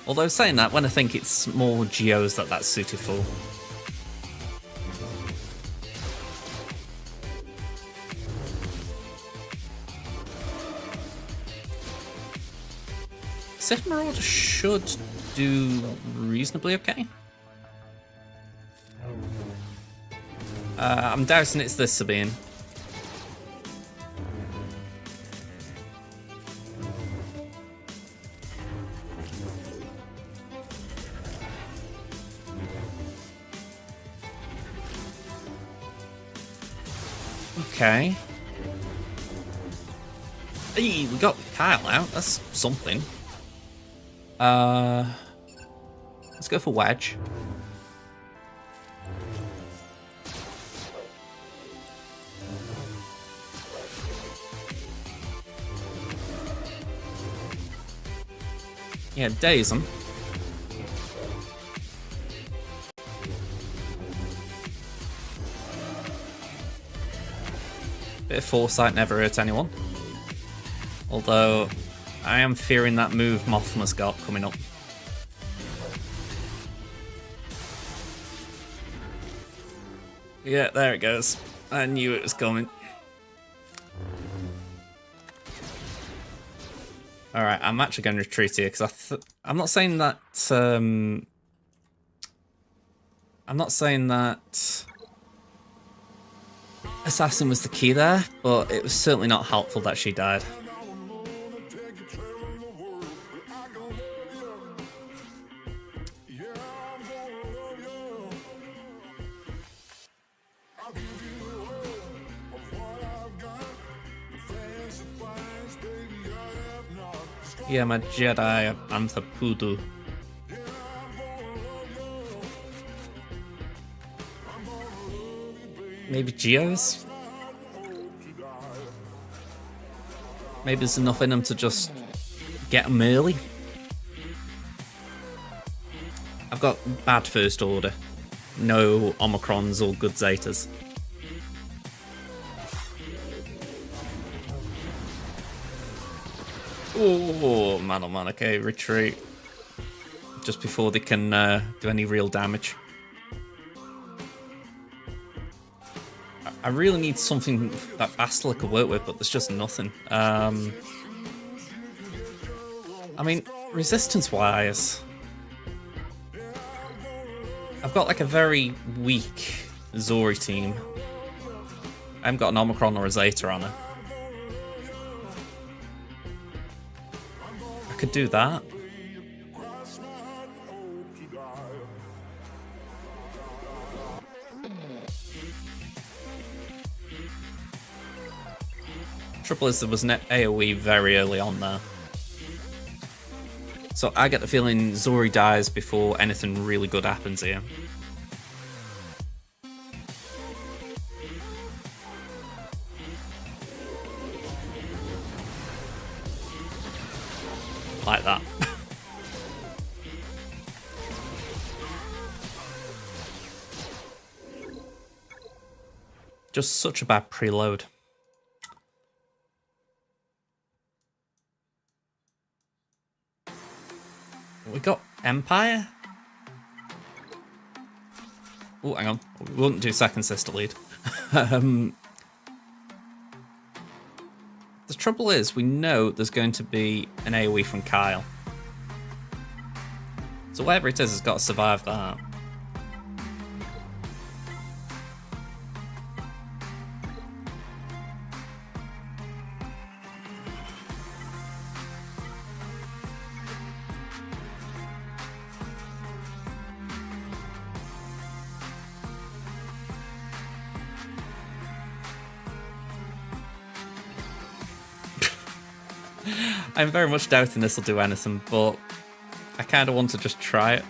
Although saying that, when I think it's more Geos that's suited for. Sith Marauder should do reasonably okay. I'm doubting it's this Sabine. Okay. Hey, we got Kyle out. That's something. Let's go for Wedge. Yeah, daze him. Bit of foresight never hurt anyone. Although, I am fearing that move Mothma's got coming up. Yeah, there it goes. I knew it was coming. Alright, I'm actually going to retreat here because I'm not saying that I'm not saying that Assassin was the key there, but it was certainly not helpful that she died. Yeah, my Jedi Anthropudu. Maybe Geos? Maybe there's enough in them to just get them early. I've got bad first order. No Omicrons or good Zetas. Oh man, okay, retreat. Just before they can do any real damage. I really need something that Bastila could work with, but there's just nothing. I mean, resistance-wise, I've got like a very weak Zorri team. I haven't got an Omicron or a Zeta on her. I could do that. Trouble is, there was an AoE very early on there. So I get the feeling Zorri dies before anything really good happens here. Like that. Just such a bad preload. We got Empire? Oh, hang on. We wouldn't do second sister lead. The trouble is, we know there's going to be an AoE from Kyle. So whatever it is, has got to survive that. I'm very much doubting this will do anything, but I kind of want to just try it.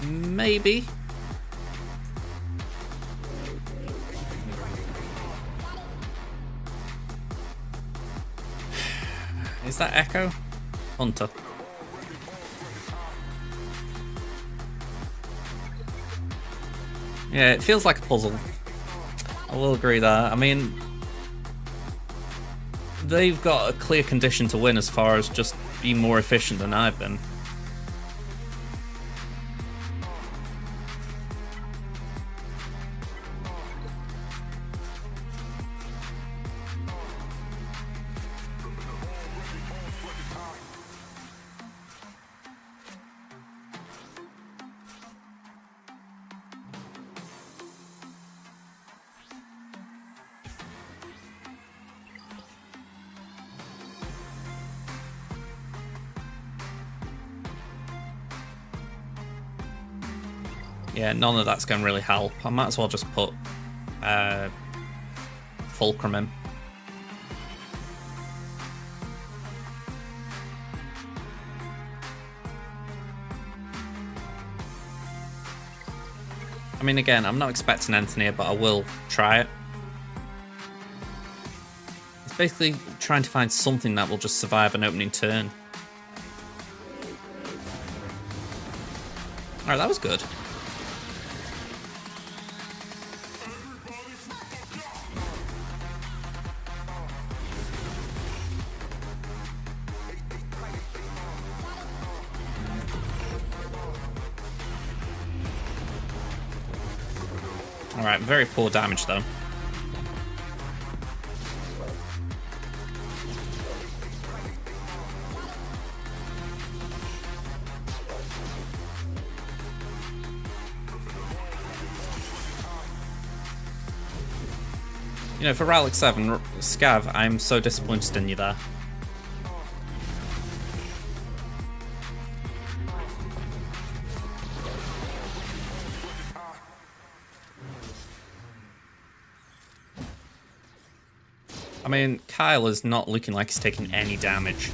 Maybe. Is that Echo? Hunter. Yeah, it feels like a puzzle. I will agree there. I mean, they've got a clear condition to win as far as just being more efficient than I've been. Yeah, none of that's going to really help. I might as well just put Fulcrum in. I mean, again, I'm not expecting anything here, but I will try it. It's basically trying to find something that will just survive an opening turn. Alright, that was good. Alright, very poor damage though. You know, for Rallic 7, Scav, I'm so disappointed in you there. I mean, Kyle is not looking like he's taking any damage.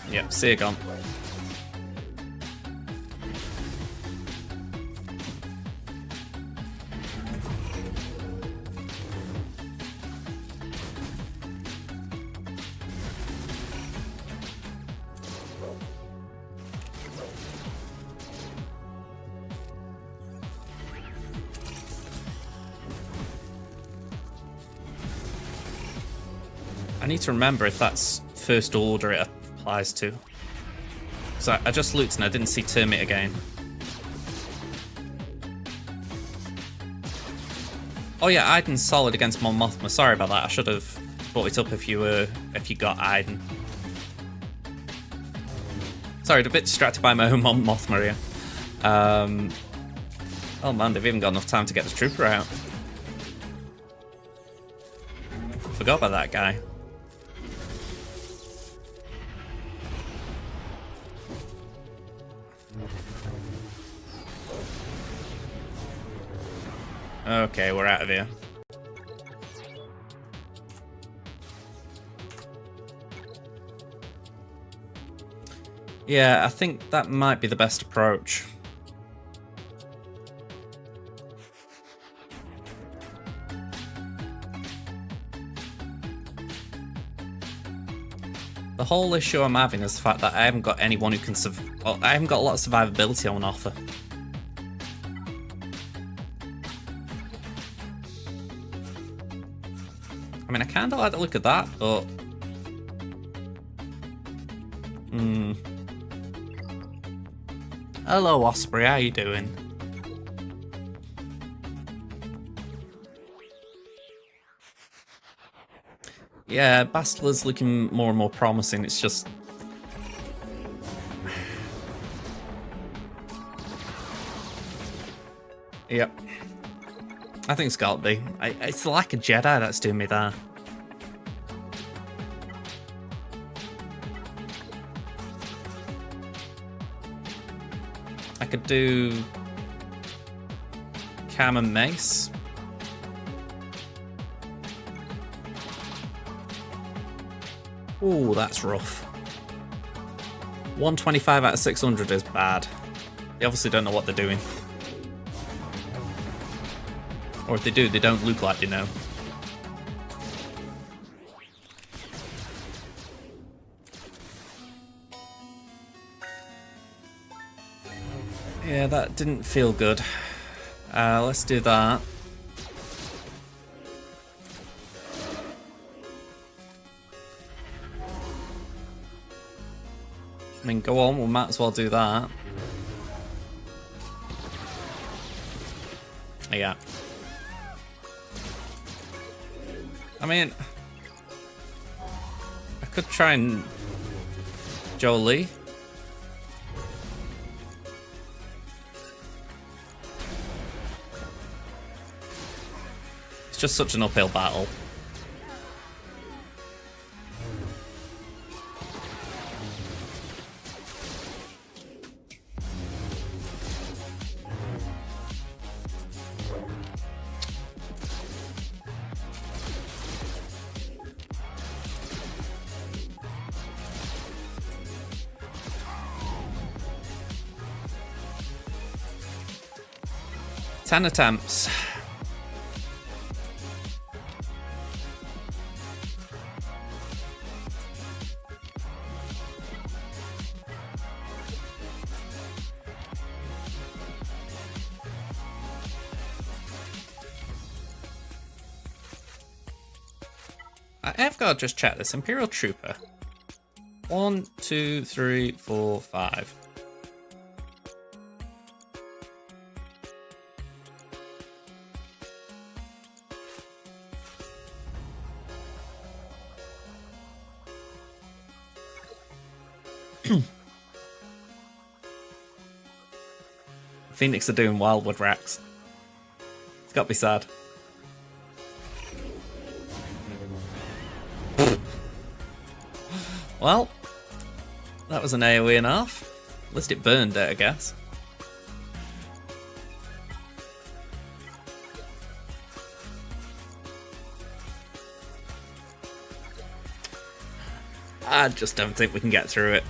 Yep, Cere gone. I need to remember if that's First Order it applies to. So I just looked and I didn't see Termite again. Oh yeah, Iden's solid against Mon Mothma. Sorry about that. I should have brought it up if you got Iden. Sorry, a bit distracted by my own Mon Mothma here. Oh man, they've even got enough time to get the trooper out. Forgot about that guy. Okay, we're out of here. Yeah, I think that might be the best approach. The whole issue I'm having is the fact that I haven't got anyone who can I haven't got a lot of survivability on offer. I mean, I kinda like the look of that, but... Hello, Osprey, how you doing? Yeah, Bastler's looking more and more promising, it's just... Yep. I think it's got to be. It's the lack of Jedi that's doing me there. I could do Cam and Mace. Ooh, that's rough. 125 out of 600 is bad. They obviously don't know what they're doing. Or if they do, they don't look like they know. Yeah, that didn't feel good. Let's do that. I mean, go on, we might as well do that. Yeah. I mean, I could try and Jolie. It's just such an uphill battle. Ten attempts. I've got to just check this. Imperial Trooper. 1, 2, 3, 4, 5. Phoenix are doing Wildwood racks. It's got to be sad. Well, that was an AoE and a half. At least it burned it, I guess. I just don't think we can get through it.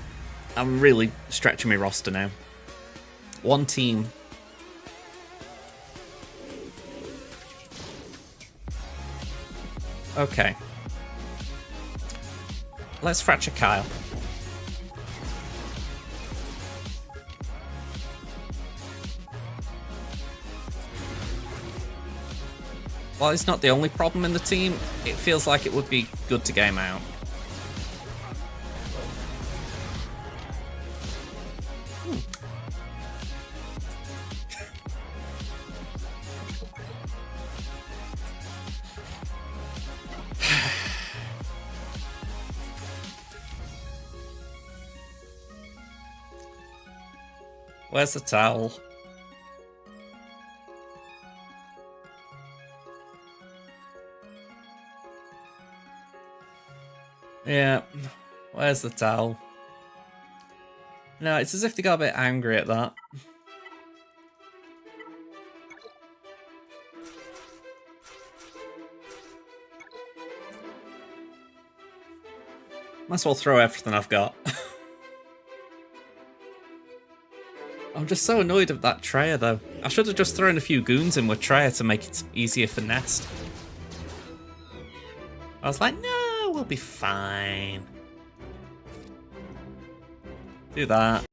I'm really stretching my roster now. One team. Okay. Let's fracture Kyle. While it's not the only problem in the team, it feels like it would be good to game out. Where's the towel? Yeah, where's the towel? No, it's as if they got a bit angry at that. Might as well throw everything I've got. I'm just so annoyed at that Traya though. I should have just thrown a few goons in with Traya to make it easier for Nest. I was like, no, we'll be fine. Do that.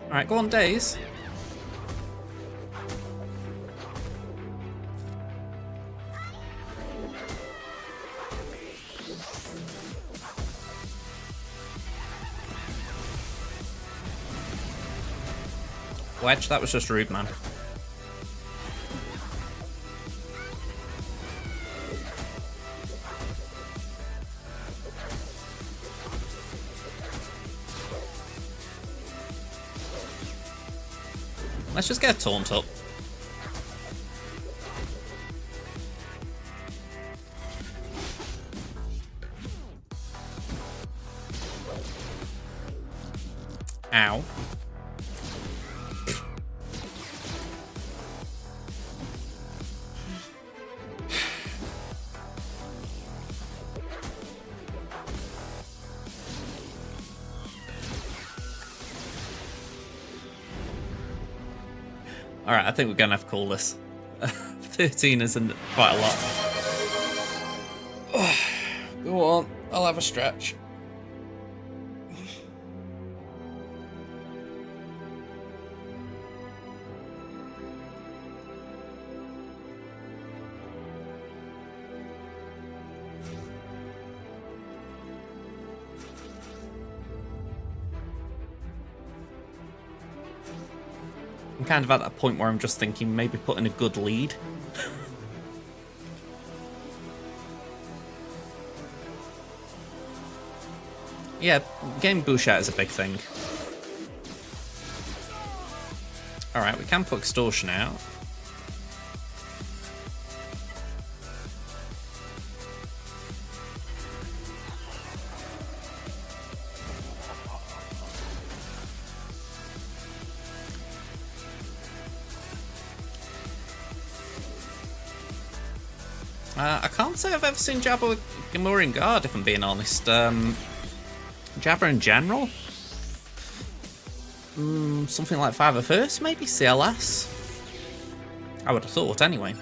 Alright, go on, Days. Wedge, that was just rude, man. Let's just get a taunt up. Ow. Alright, I think we're gonna have to call this. 13 isn't quite a lot. Go on, I'll have a stretch. I'm kind of at that point where I'm just thinking maybe put in a good lead. Yeah, getting bush out is a big thing. Alright, we can put extortion out. I can't say I've ever seen Jabba with Gamorrean Guard, if I'm being honest. Jabba in general? Something like 501st, maybe? CLS? I would have thought, anyway.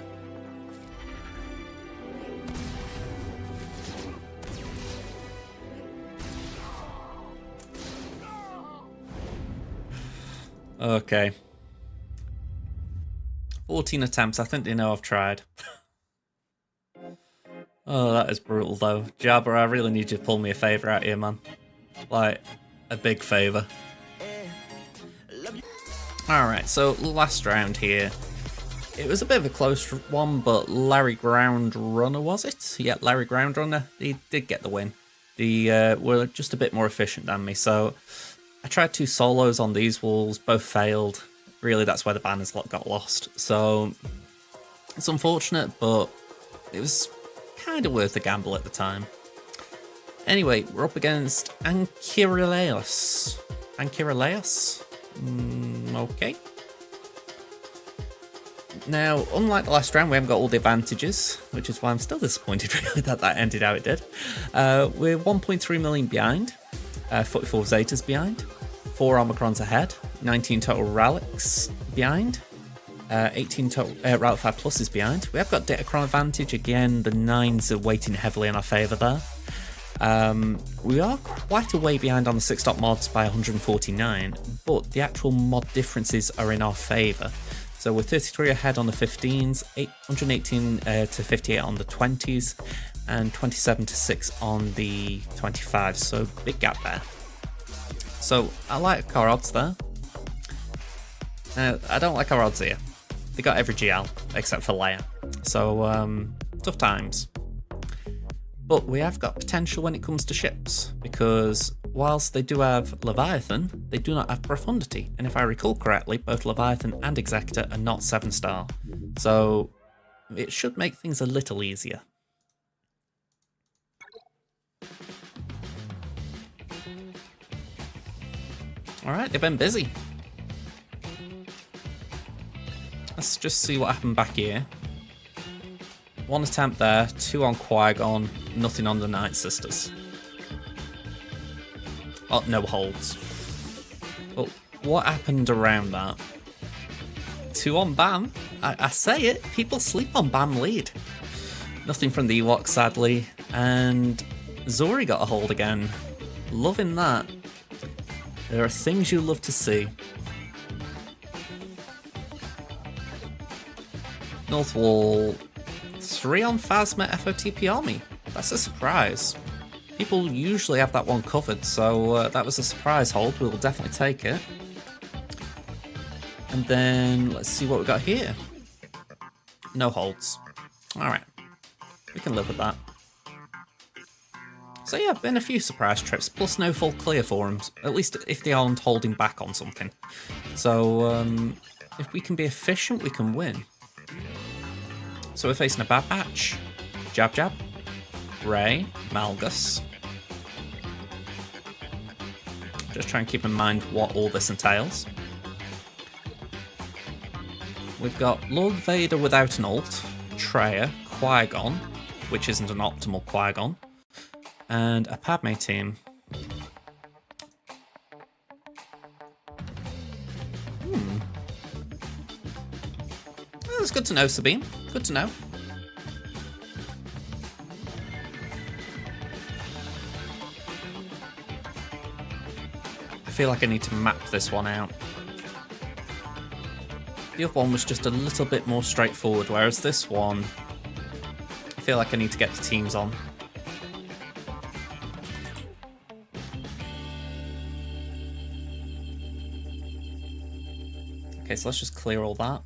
Okay. 14 attempts, I think they know I've tried. Oh, that is brutal, though. Jabba, I really need you to pull me a favour out here, man. Like, a big favour. Alright, so last round here. It was a bit of a close one, but Larry Groundrunner, was it? Yeah, Larry Groundrunner, he did get the win. They were just a bit more efficient than me, so I tried 2 solos on these walls, both failed. Really, that's why the banners got lost. So, it's unfortunate, but it was kind of worth the gamble at the time. Anyway, we're up against Ankhyrelus. Ankhyrelus? Okay. Now, unlike the last round, we haven't got all the advantages, which is why I'm still disappointed really that ended how it did. We're 1.3 million behind, 44 Zetas behind, 4 Omicrons ahead, 19 total Relics behind, 18 total Relic 5 Plus is behind. We have got Datacron advantage again. The 9s are weighting heavily in our favour there. We are quite a way behind on the 6-stop mods by 149, but the actual mod differences are in our favour. So we're 33 ahead on the 15s, 118 to 58 on the 20s, and 27 to 6 on the 25s. So big gap there. So I like our odds there. I don't like our odds here. They got every GL except for Leia. So tough times. But we have got potential when it comes to ships, because whilst they do have Leviathan, they do not have Profundity. And if I recall correctly, both Leviathan and Executor are not 7-star. So it should make things a little easier. Alright, they've been busy. Let's just see what happened back here. 1 attempt there, 2 on Qui-Gon, nothing on the Nightsisters. Oh, no holds. But what happened around that? 2 on Bam. I say it, people sleep on Bam lead. Nothing from the Ewoks, sadly. And Zorri got a hold again. Loving that. There are things you love to see. North Wall, 3 on Phasma FOTP Omi. That's a surprise. People usually have that one covered, so that was a surprise hold. We'll definitely take it. And then let's see what we got here. No holds. Alright. We can live with that. So yeah, been a few surprise trips, plus no full clear for them, at least if they aren't holding back on something. So if we can be efficient, we can win. So we're facing a Bad Batch. Jab Jab, Rey, Malgus. Just try and keep in mind what all this entails. We've got Lord Vader without an ult, Traya, Qui-Gon, which isn't an optimal Qui-Gon, and a Padme team. That's good to know, Sabine. Good to know. I feel like I need to map this one out. The other one was just a little bit more straightforward, whereas this one, I feel like I need to get the teams on. Okay, so let's just clear all that.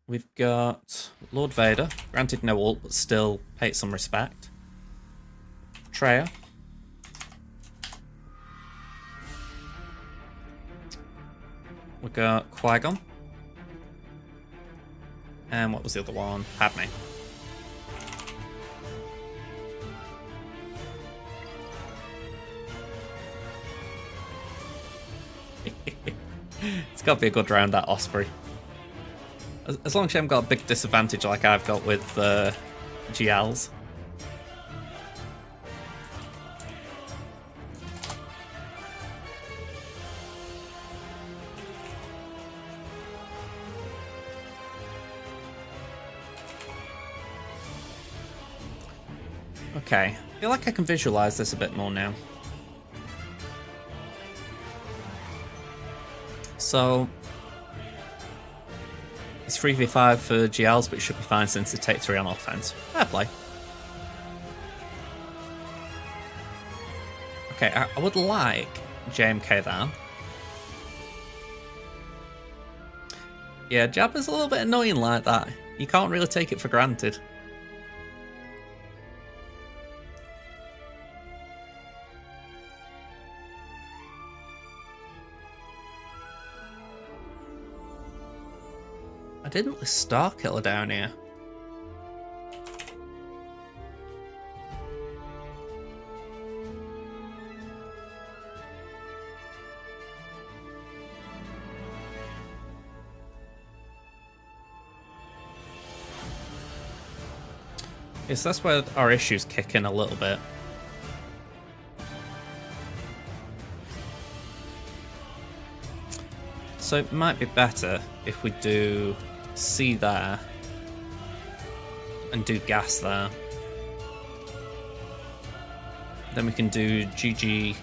We've got Lord Vader, granted no ult, but still pay it some respect. Traya. We've got Qui-Gon. And what was the other one? Padme. It's got to be a good round, that Osprey. As long as you haven't got a big disadvantage like I've got with GLs. Okay, I feel like I can visualize this a bit more now. So it's 3v5 for GLs, but it should be fine since they take 3 on offense. Fair play. Okay, I would like JMK there. Yeah, Jabba's a little bit annoying like that. You can't really take it for granted. I didn't list Starkiller down here. Yes, that's where our issues kick in a little bit. So it might be better if we do C there and do gas there. Then we can do GG,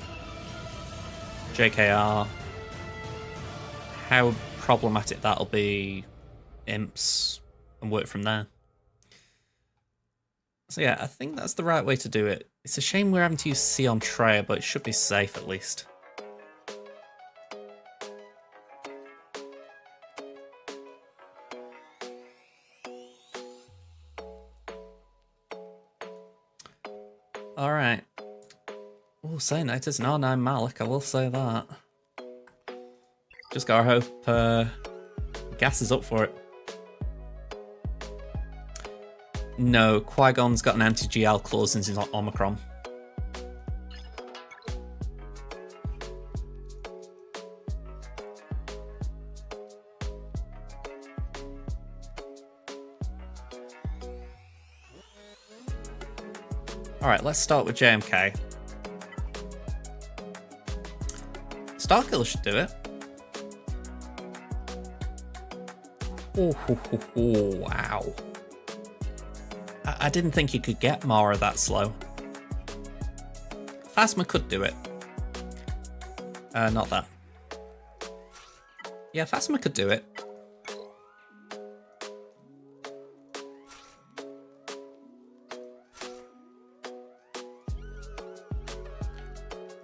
JKR. How problematic that'll be, Imps, and work from there. So yeah, I think that's the right way to do it. It's a shame we're having to use C on Traya, but it should be safe at least. Alright. Oh, saying that it's an R9 Malik, I will say that. Just gotta hope gas is up for it. No, Qui-Gon's got an anti-GL clause since he's not Omicron. Alright, let's start with JMK. Starkiller should do it. Oh, wow. I didn't think you could get Mara that slow. Phasma could do it. Not that. Yeah, Phasma could do it.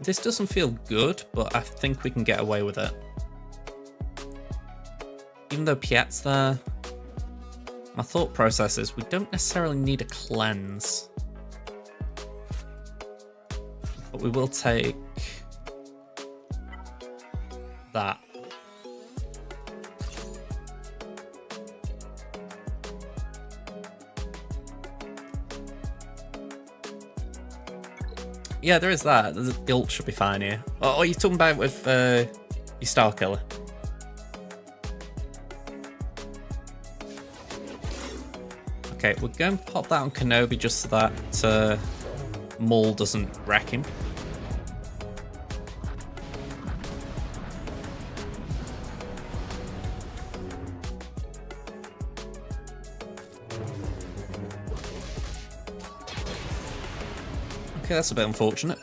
This doesn't feel good, but I think we can get away with it. Even though Piet's there, my thought process is we don't necessarily need a cleanse. But we will take that. Yeah, there is that. The ult should be fine here. Oh, you're talking about with your Starkiller. Okay, we're going to pop that on Kenobi just so that Maul doesn't wreck him. Okay, that's a bit unfortunate.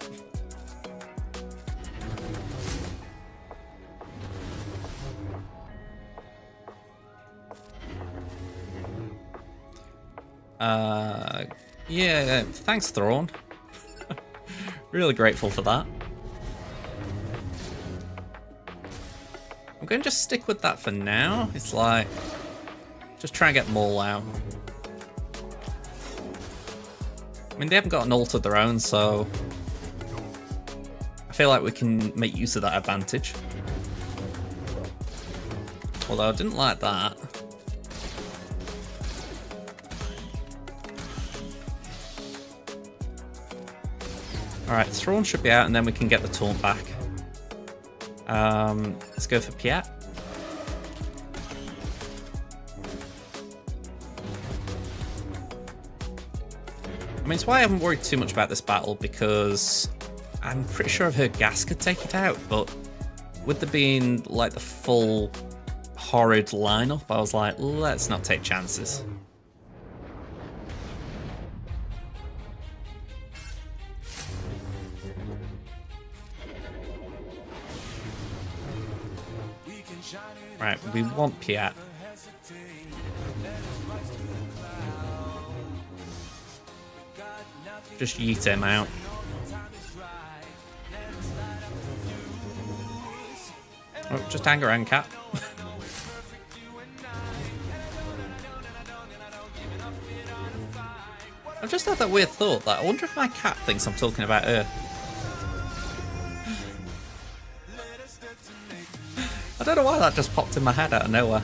Yeah, thanks, Thrawn. Really grateful for that. I'm going to just stick with that for now. It's like, just try and get Maul out. I mean, they haven't got an ult of their own, so I feel like we can make use of that advantage. Although I didn't like that. Alright, Thrawn should be out, and then we can get the taunt back. Let's go for Piat. I mean, it's why I haven't worried too much about this battle, because I'm pretty sure I've heard Gas could take it out, but with there being like the full horrid lineup, I was like, let's not take chances. Right, we want Piat. Just yeet him out. Oh, just hang around, cat. I've just had that weird thought that I wonder if my cat thinks I'm talking about her. I don't know why that just popped in my head out of nowhere.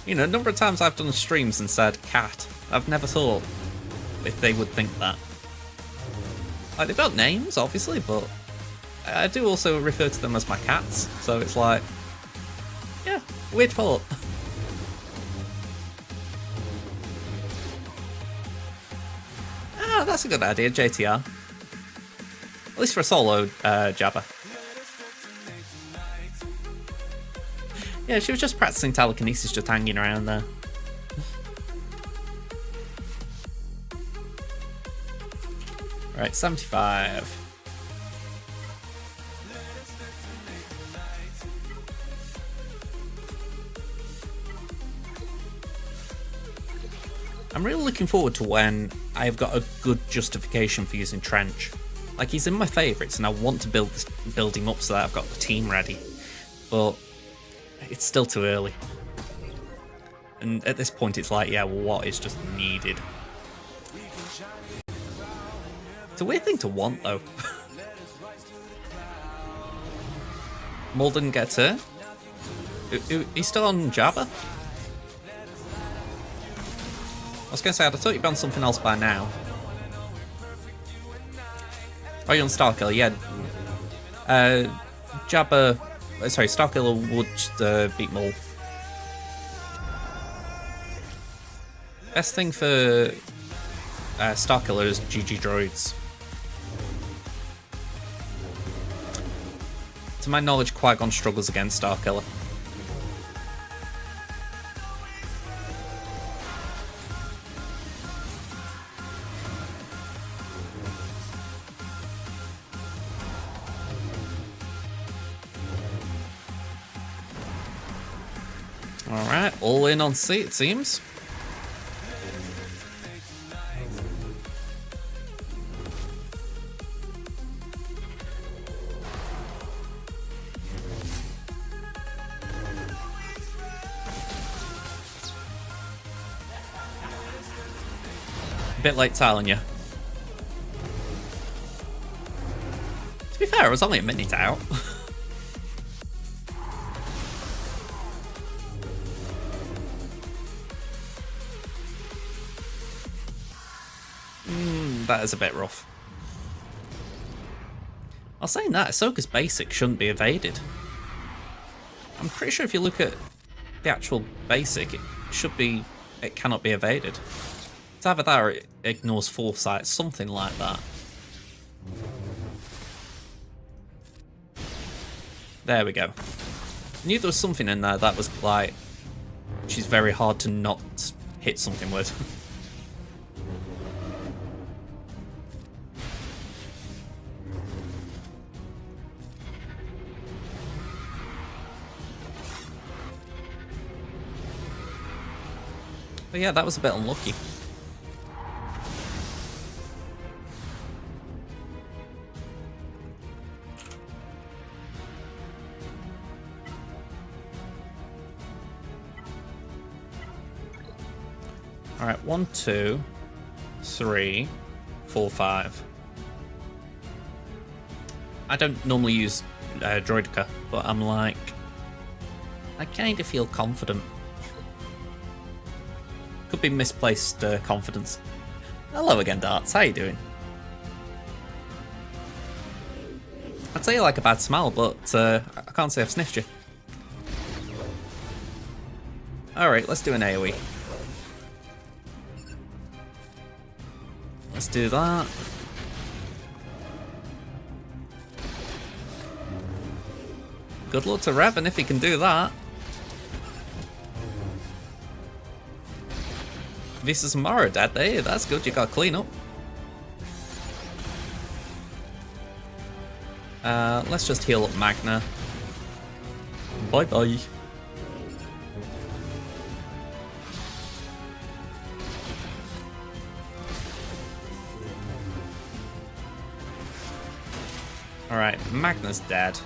You know, a number of times I've done streams and said cat. I've never thought if they would think that. Like, they've got names, obviously, but I do also refer to them as my cats, so it's like, yeah, weird thought. Ah, that's a good idea, JTR. At least for a solo Jabba. Yeah, she was just practicing telekinesis, just hanging around there. Right, 75. I'm really looking forward to when I've got a good justification for using Trench. Like, he's in my favourites, and I want to build him up so that I've got the team ready. But it's still too early. And at this point, it's like, yeah, what is just needed? It's a weird thing to want, though. Maul didn't get a turn. He's still on Jabba? I was going to say, I'd have thought you'd be on something else by now. Oh, you're on Starkiller, yeah. Jabba... Sorry, Starkiller would beat Maul. Best thing for Starkiller is GG Droids. To my knowledge, Qui-Gon struggles against Starkiller. Alright, all in on C, it seems. A bit late telling you. To be fair, I was only a minute out. That is a bit rough. I was saying that, Ahsoka's basic shouldn't be evaded. I'm pretty sure if you look at the actual basic, it cannot be evaded. It's either that or it ignores foresight, something like that. There we go. I knew there was something in there that was like, she's very hard to not hit something with. But yeah, that was a bit unlucky. Alright, 1, 2, 3, 4, 5. I don't normally use Droidica, but I'm like, I kind of feel confident. Could be misplaced confidence. Hello again, Darts. How you doing? I'd say you like a bad smell, but I can't say I've sniffed you. Alright, let's do an AoE. Let's do that. Good luck to Revan if he can do that. Visas and Mara dead there. That's good. You got to clean up. Let's just heal up Magna. Bye bye. Alright, Magna's dead.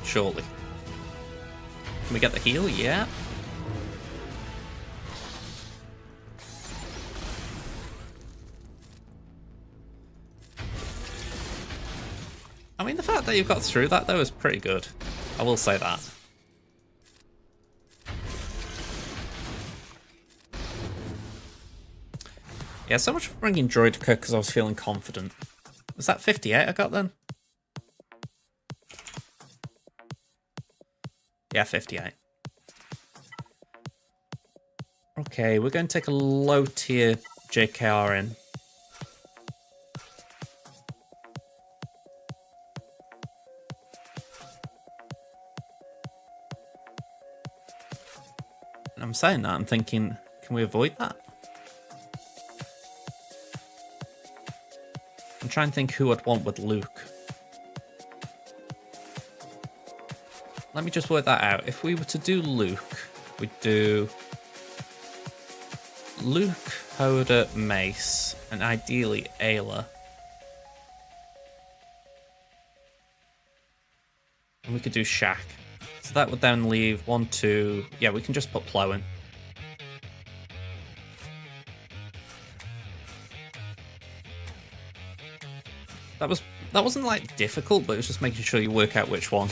Surely. Can we get the heal? Yeah. I mean, the fact that you got through that, though, is pretty good. I will say that. Yeah, so much for bringing Droidica because I was feeling confident. Was that 58 I got then? Yeah, 58. Okay, we're going to take a low tier JKR in. And I'm saying that, I'm thinking, can we avoid that? I'm trying to think who I'd want with Luke. Let me just work that out. If we were to do Luke, we'd do Luke, Hoda, Mace, and ideally Ayla. And we could do Shaq. So that would then leave 1, 2... Yeah, we can just put Plo in. That wasn't like difficult, but it was just making sure you work out which one.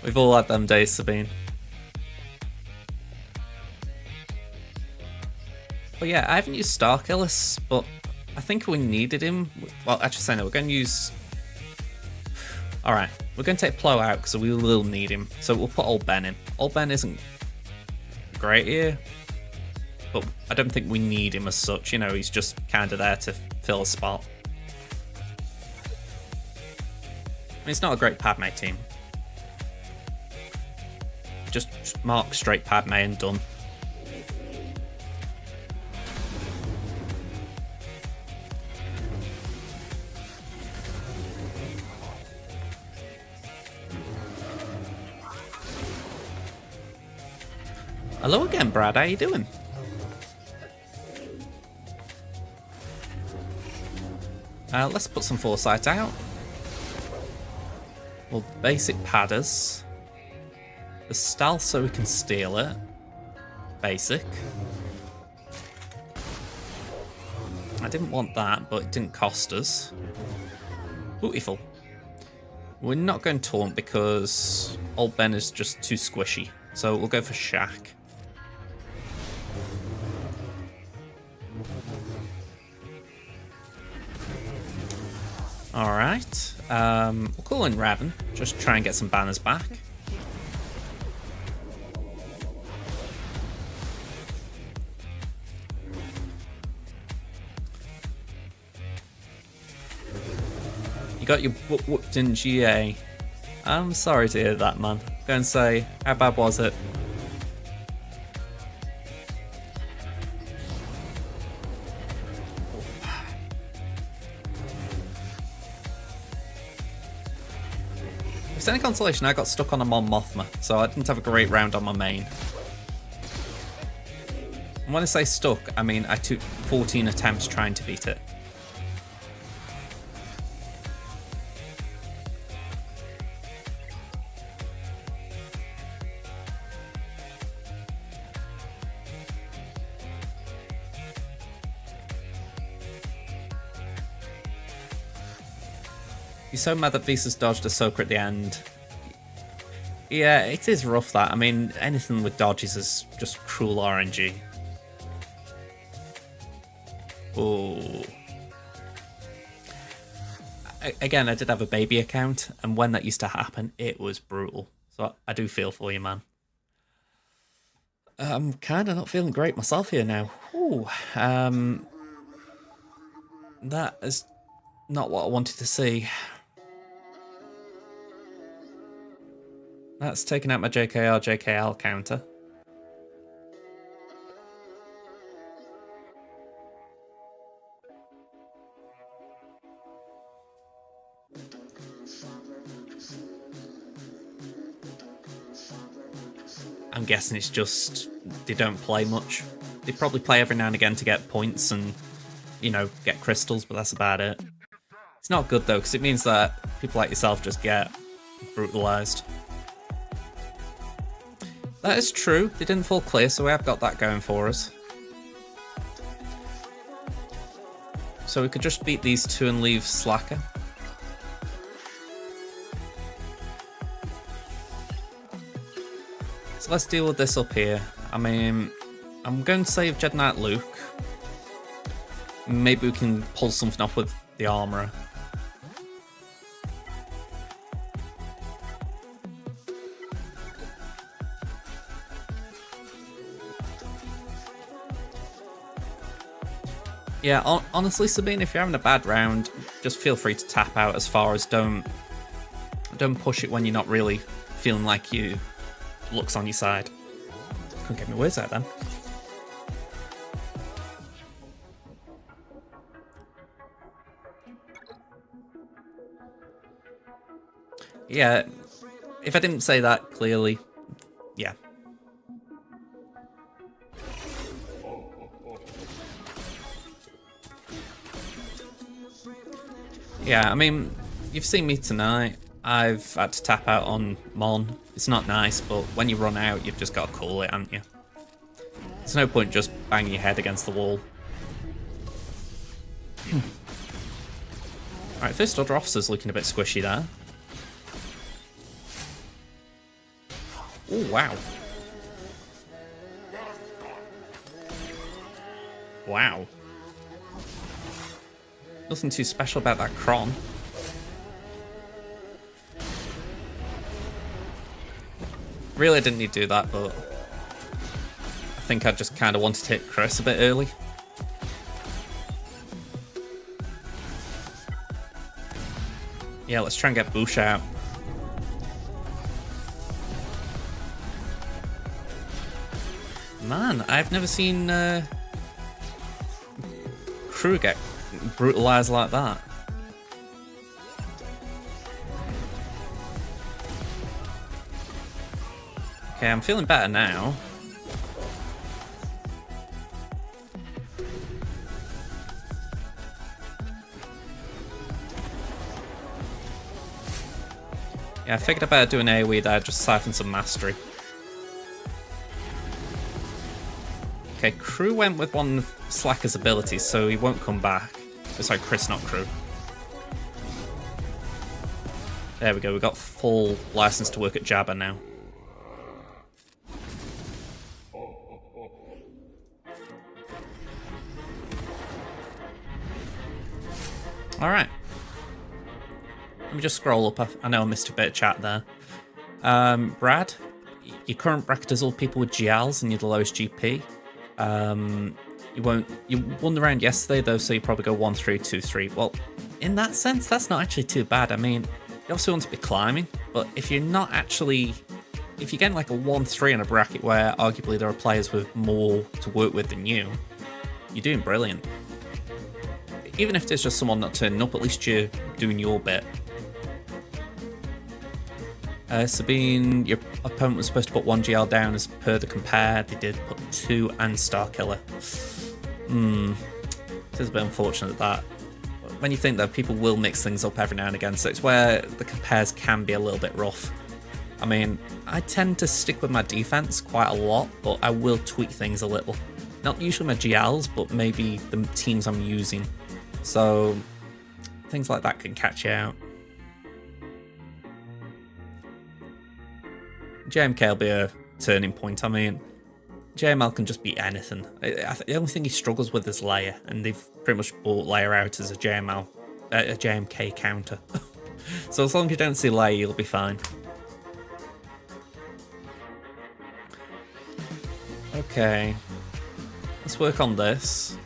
We've all had them days, Sabine. But yeah, I haven't used Starkiller, but I think we needed him. Well, actually, say no, we're going to use... Alright, we're going to take Plo out because we will need him. So we'll put Old Ben in. Old Ben isn't great here, but I don't think we need him as such. You know, he's just kind of there to fill a spot. I mean, it's not a great Padme team. Just mark straight Padme and done. Hello again, Brad. How you doing? Let's put some foresight out. Well, basic padders. The stealth so we can steal it. Basic. I didn't want that, but it didn't cost us. Beautiful. We're not going taunt because Old Ben is just too squishy. So we'll go for Shaq. Alright. We'll call in Raven. Just try and get some banners back. You got your butt whooped in GA. I'm sorry to hear that, man. Go and say, how bad was it? it's any consolation, I got stuck on a Mon Mothma, so I didn't have a great round on my main. And when I say stuck, I mean I took 14 attempts trying to beat it. You're so mad that Visa's dodged Ahsoka at the end. Yeah, it is rough that. I mean, anything with dodges is just cruel RNG. Oh. Again, I did have a baby account, and when that used to happen, it was brutal. So I do feel for you, man. I'm kind of not feeling great myself here now. Ooh, that is not what I wanted to see. That's taking out my JKR, JKL counter. I'm guessing it's just they don't play much. They probably play every now and again to get points and, you know, get crystals, but that's about it. It's not good though, because it means that people like yourself just get brutalized. That is true. They didn't fall clear, so we have got that going for us. So we could just beat these two and leave Slacker. So let's deal with this up here. I mean, I'm going to save Jedi Knight Luke. Maybe we can pull something off with the Armourer. Yeah, honestly, Sabine, if you're having a bad round, just feel free to tap out. As far as don't push it when you're not really feeling like you luck's on your side. Couldn't get my words out then. Yeah, if I didn't say that clearly, yeah. Yeah, I mean, you've seen me tonight. I've had to tap out on Mon. It's not nice, but when you run out, you've just got to call it, haven't you? There's no point just banging your head against the wall. Alright, First Order Officer's looking a bit squishy there. Oh, wow. Wow. Nothing too special about that Kron. Really, I didn't need to do that, but I think I just kind of wanted to hit Chris a bit early. Yeah, let's try and get Boosh out. Man, I've never seen crew get brutalized like that. Okay, I'm feeling better now. Yeah, I figured I better do an AoE there, just siphon some mastery. Okay, Crew went with one of Slacker's abilities, so he won't come back. Sorry, Chris, not Crew. There we go, we got full license to work at Jabba now. Alright. Let me just scroll up. I know I missed a bit of chat there. Brad, your current bracket is all people with GLs and you're the lowest GP. You won the round yesterday though, so you probably go 1-3, 2-3. Well, in that sense, that's not actually too bad. I mean, you obviously want to be climbing, but if you're not actually, if you're getting like a 1-3 in a bracket where arguably there are players with more to work with than you, you're doing brilliant. Even if there's just someone not turning up, at least you're doing your bit. Sabine, your opponent was supposed to put 1 GL down as per the compare. They did put 2 and Starkiller. It is a bit unfortunate that. When you think that people will mix things up every now and again, so it's where the compares can be a little bit rough. I mean, I tend to stick with my defense quite a lot, but I will tweak things a little. Not usually my GLs, but maybe the teams I'm using. So things like that can catch you out. JMK will be a turning point. I mean, JML can just be anything. The only thing he struggles with is Leia, and they've pretty much bought Leia out as a JMK counter. So as long as you don't see Leia, you'll be fine. Okay, let's work on this.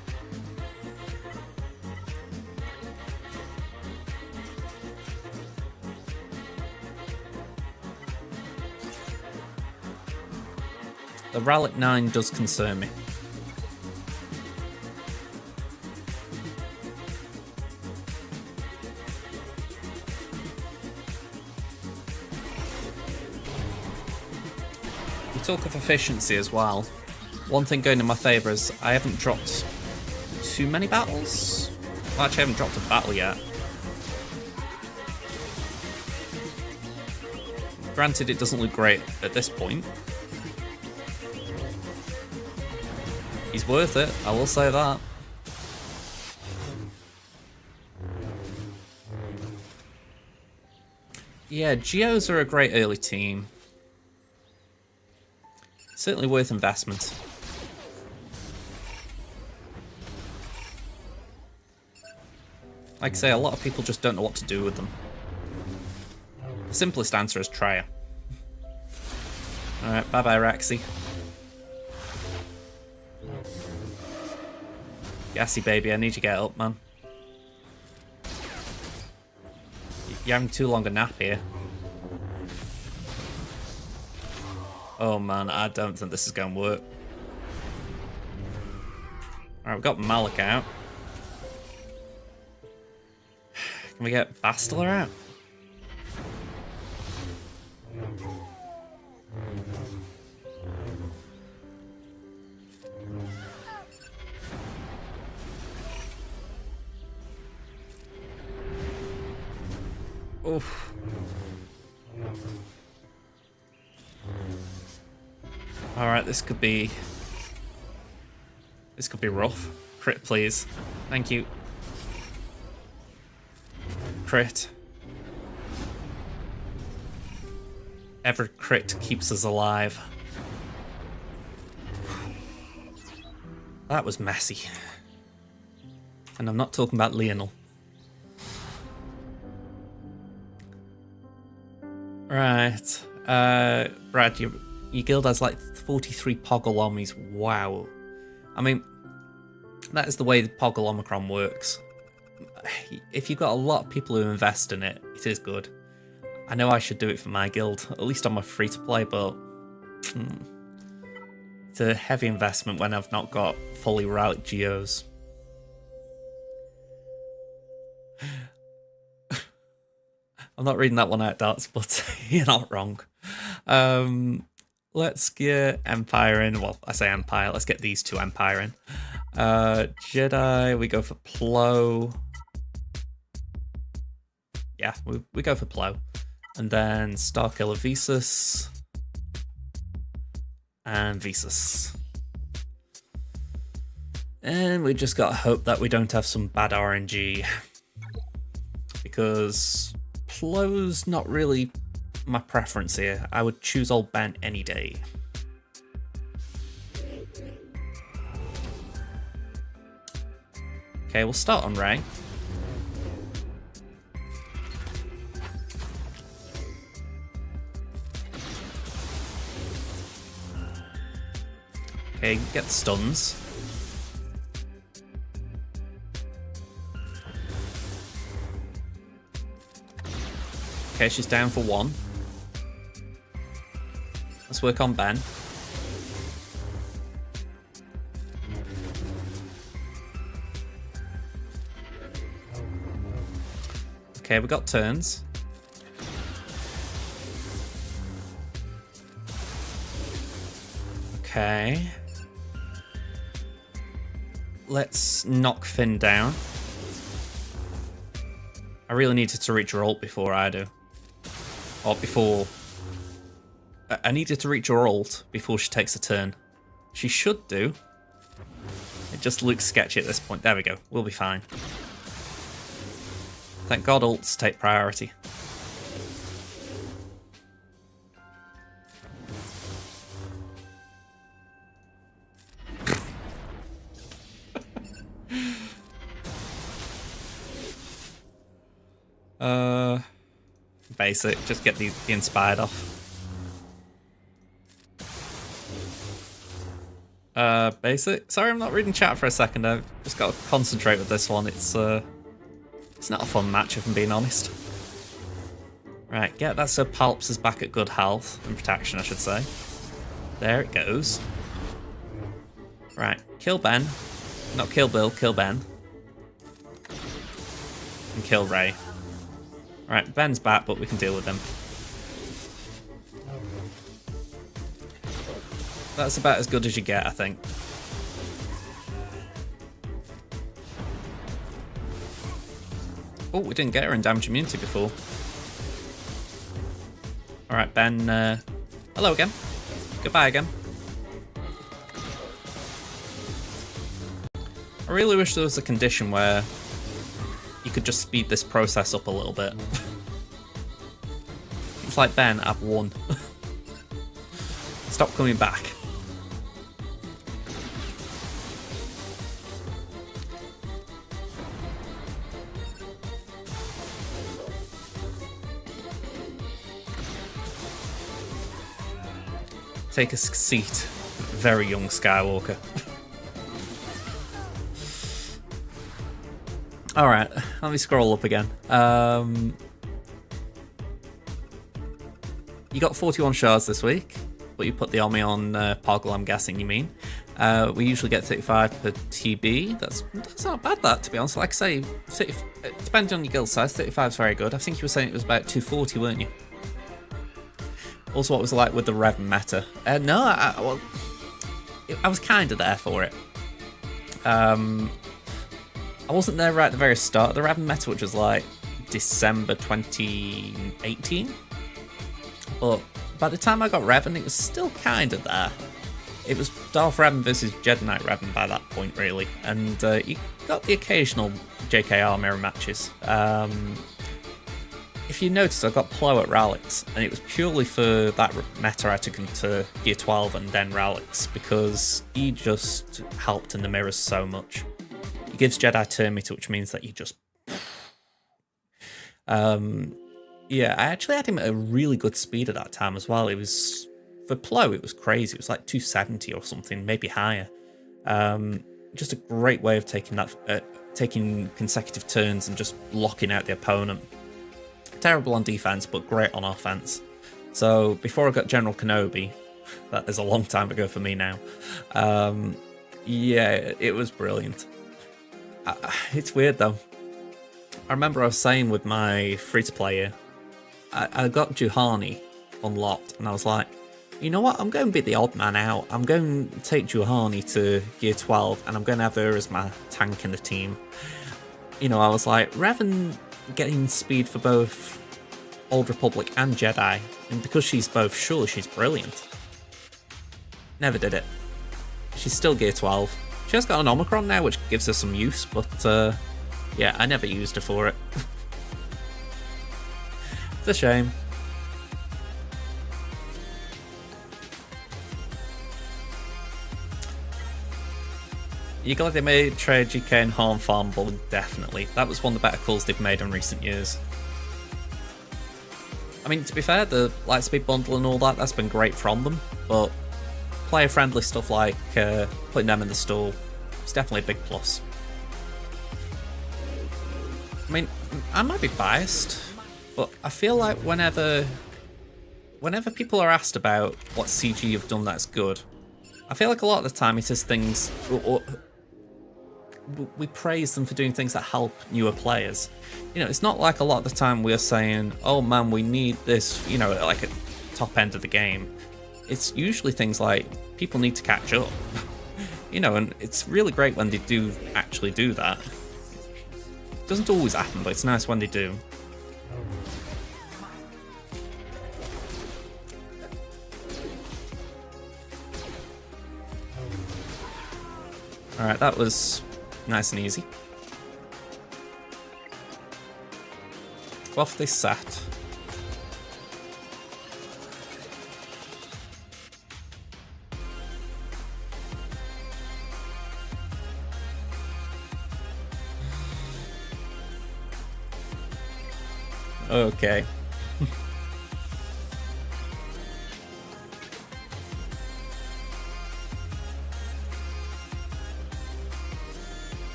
The Relic 9 does concern me. We talk of efficiency as well. One thing going in my favour is I haven't dropped too many battles. Well, actually, I haven't dropped a battle yet. Granted, it doesn't look great at this point. He's worth it, I will say that. Yeah, Geos are a great early team. Certainly worth investment. Like I say, a lot of people just don't know what to do with them. The simplest answer is Traya. Alright, bye bye Raxi. Gassy baby, I need you to get up, man. You're having too long a nap here. Oh man, I don't think this is going to work. Alright, we've got Malik out. Can we get Bastila out? Oof. Alright, this could be rough. Crit, please. Thank you. Crit. Every crit keeps us alive. That was messy. And I'm not talking about Lionel. Right. Brad, your guild has like 43 Poggle Omis. Wow. I mean, that is the way the Poggle Omicron works. If you've got a lot of people who invest in it, it is good. I know I should do it for my guild, at least on my free-to-play, but it's a heavy investment when I've not got fully relic geos. I'm not reading that one out, Darts, but you're not wrong. Let's get Empire in. Well, I say Empire. Let's get these two Empire in. Jedi, we go for Plo. Yeah, we go for Plo. And then Starkiller Visas. And Visas. And we just gotta hope that we don't have some bad RNG. Because Plo's not really my preference here. I would choose old Ben any day. Okay, we'll start on Rey. Okay, get the stuns. Okay, she's down for 1. Let's work on Ben. Okay, we got turns. Okay. Let's knock Finn down. I really needed to reach her ult before I do. Or before... I needed to reach her ult before she takes a turn. She should do. It just looks sketchy at this point. There we go. We'll be fine. Thank God ults take priority. Basic. Just get the inspired off. Basic. Sorry, I'm not reading chat for a second. I've just got to concentrate with this one. It's not a fun match, if I'm being honest. Right, get that so Palps is back at good health and protection, I should say. There it goes. Right, kill Ben. Not kill Bill, kill Ben. And kill Rey. Right, Ben's back, but we can deal with him. That's about as good as you get, I think. Oh, we didn't get her in damage immunity before. Alright, Ben, hello again. Goodbye again. I really wish there was a condition where you could just speed this process up a little bit. It's like, Ben, I've won. Stop coming back. Take a seat, very young Skywalker. Alright, let me scroll up again. You got 41 shards this week, but you put the Omi on Poggle, I'm guessing you mean. We usually get 35 per TB. That's not bad, that, to be honest. Like I say, depending on your guild size, 35 is very good. I think you were saying it was about 240, weren't you? Also, what was it like with the Revan meta? No, I was kind of there for it. I wasn't there right at the very start of the Revan meta, which was like December 2018. But by the time I got Revan, it was still kind of there. It was Darth Revan versus Jedi Knight Revan by that point, really. And you got the occasional JKR mirror matches. If you notice, I got Plo at Ralix, and it was purely for that meta I took him to Gear 12 and then Ralix, because he just helped in the mirrors so much. He gives Jedi turn meter, which means that you just... yeah, I actually had him at a really good speed at that time as well. It was... For Plo, it was crazy. It was like 270 or something, maybe higher. Just a great way of taking that, taking consecutive turns and just locking out the opponent. Terrible on defense, but great on offense. So before I got General Kenobi, that is a long time ago for me now. Yeah, it was brilliant. It's weird though. I remember I was saying with my free-to-play here, I got Juhani unlocked, and I was like, you know what? I'm going to be the odd man out. I'm going to take Juhani to Gear 12, and I'm going to have her as my tank in the team. You know, I was like, Revan getting speed for both Old Republic and Jedi, and because she's both, sure, she's brilliant. Never did it. She's still Gear 12. She has got an Omicron now, which gives her some use, but yeah, I never used her for it. It's a shame. You glad they made Traya GK and Harm Farm Bull? Definitely. That was one of the better calls they've made in recent years. I mean, to be fair, the Lightspeed bundle and all that, that's been great from them, but player-friendly stuff like putting them in the store is definitely a big plus. I mean, I might be biased, but I feel like whenever people are asked about what CG you've done that's good, I feel like a lot of the time it is things... we praise them for doing things that help newer players. You know, it's not like a lot of the time we're saying, oh man, we need this, you know, like at top end of the game. it's usually things like people need to catch up. You know, and it's really great when they do actually do that. It doesn't always happen, but it's nice when they do. Alright, that was nice and easy. Off they sat. Okay.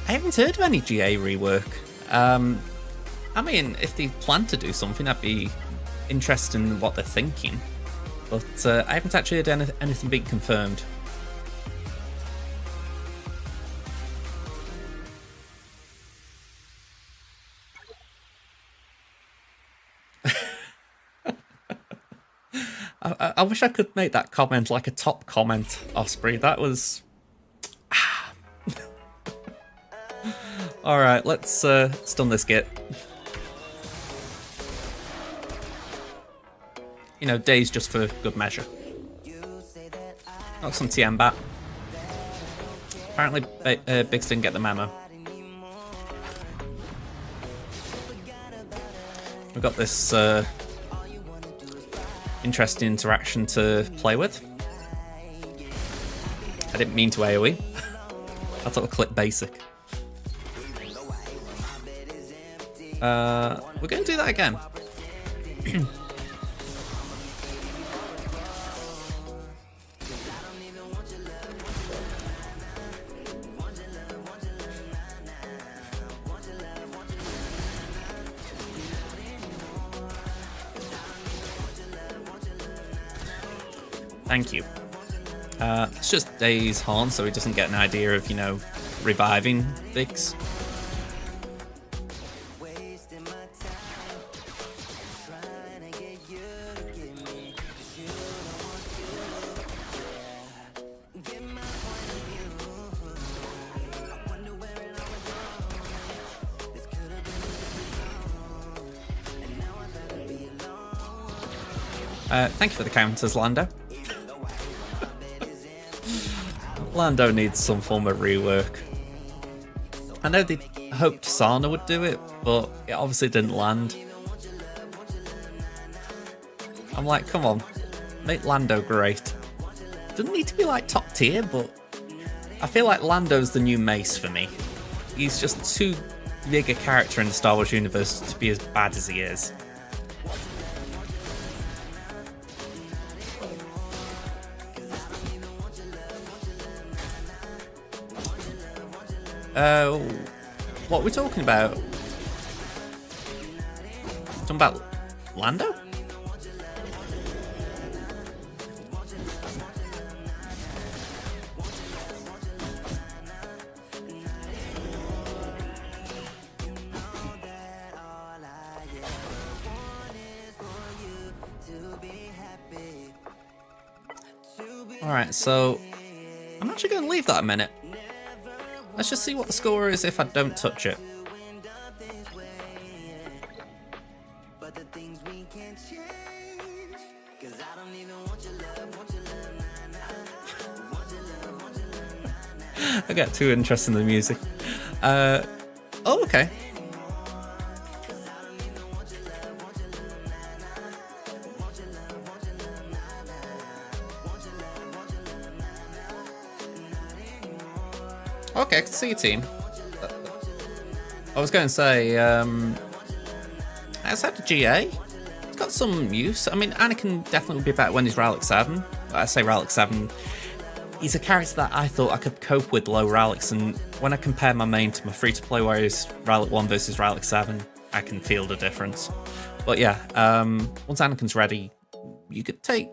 I haven't heard of any GA rework. I mean, if they plan to do something, I'd be interested in what they're thinking. But I haven't actually heard anything being confirmed. I wish I could make that comment like a top comment, Osprey. That was... Alright, let's stun this git. You know, days just for good measure. Got some TM back. Apparently Biggs didn't get the memo. We've got this interesting interaction to play with. I didn't mean to AoE. I thought I'd click basic. We're going to do that again. Thank you. It's just Days Horn, so he doesn't get an idea of, you know, reviving Biggs. Thank you for the counters, Lando. Lando needs some form of rework. I know they hoped Sana would do it, but it obviously didn't land. I'm like, come on, make Lando great. Doesn't need to be like top tier, but I feel like Lando's the new Mace for me. He's just too big a character in the Star Wars universe to be as bad as he is. What are we talking about? Talking about Lando? Alright, so I'm actually going to leave that a minute. Let's just see what the score is if I don't touch it. I get too interested in the music. Oh, okay. Okay, I can see your team. I was going to say, outside of GA, it's got some use. I mean, Anakin definitely would be better when he's Rallic 7. I say Rallic 7. He's a character that I thought I could cope with low Rallics, and when I compare my main to my free-to-play, where he's Rallic 1 versus Rallic 7, I can feel the difference. But yeah, once Anakin's ready, you could take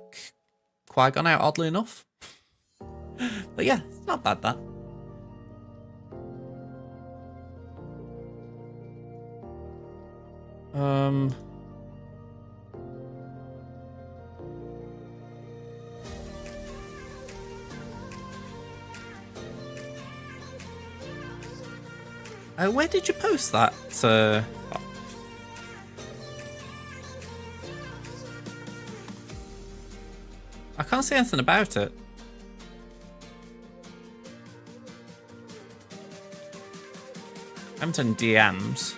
Qui-Gon out, oddly enough. But yeah, it's not bad, that. Where did you post that? I can't see anything about it. I haven't done DMs.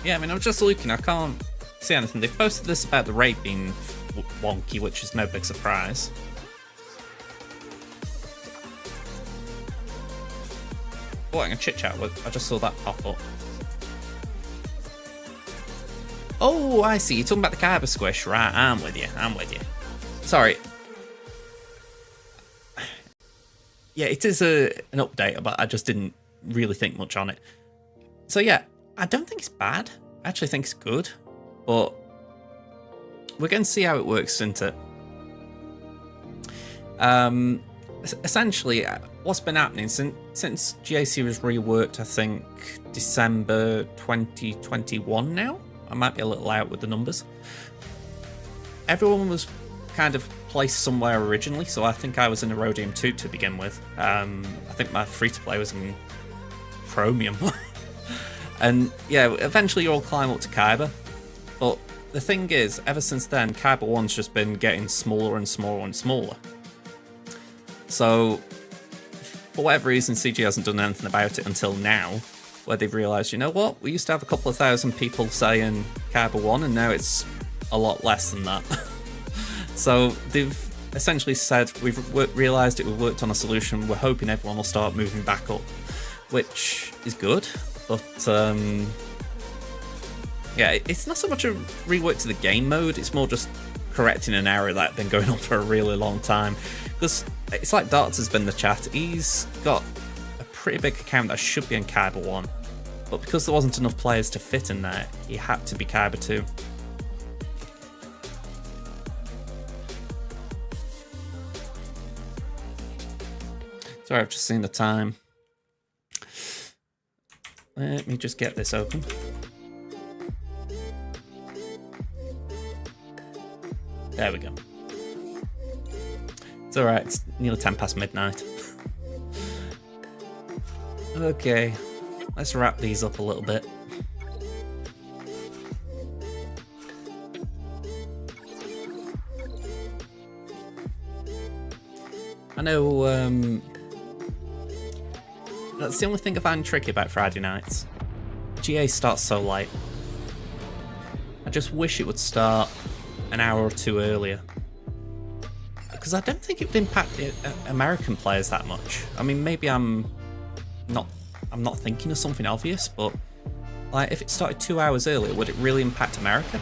Yeah, I mean, I'm just looking, I can't see anything. They've posted this about the raid being wonky, which is no big surprise. Oh, I can chit chat with. I just saw that pop up. Oh, I see. You're talking about the Kyber squish, right? I'm with you. I'm with you. Sorry. Yeah, it is an update, but I just didn't really think much on it. So yeah, I don't think it's bad. I actually think it's good, but we're going to see how it works, isn't it? Essentially, what's been happening since GAC was reworked, I think, December 2021 now? I might be a little out with the numbers. Everyone was kind of placed somewhere originally, so I think I was in Erodium 2 to begin with. I think my free-to-play was in Chromium. And yeah, eventually you all climb up to Kyber. But the thing is, ever since then, Kyber 1's just been getting smaller and smaller and smaller. So, for whatever reason, CG hasn't done anything about it until now, where they've realised, you know what, we used to have a couple of thousand people saying Kyber 1, and now it's a lot less than that. So they've essentially said, we've realised it, we've worked on a solution, we're hoping everyone will start moving back up, which is good, but yeah, it's not so much a rework to the game mode, it's more just correcting an error that had been going on for a really long time. Because it's like Darth has been the chat, he's got a pretty big account that should be in Kyber 1, but because there wasn't enough players to fit in there, he had to be Kyber 2. Sorry, I've just seen the time. Let me just get this open. There we go. It's alright, it's nearly 10 past midnight. Okay, let's wrap these up a little bit. I know, that's the only thing I find tricky about Friday nights. GA starts so late. I just wish it would start an hour or two earlier. Because I don't think it would impact the American players that much. I mean, maybe I'm not thinking of something obvious, but like if it started 2 hours earlier, would it really impact America?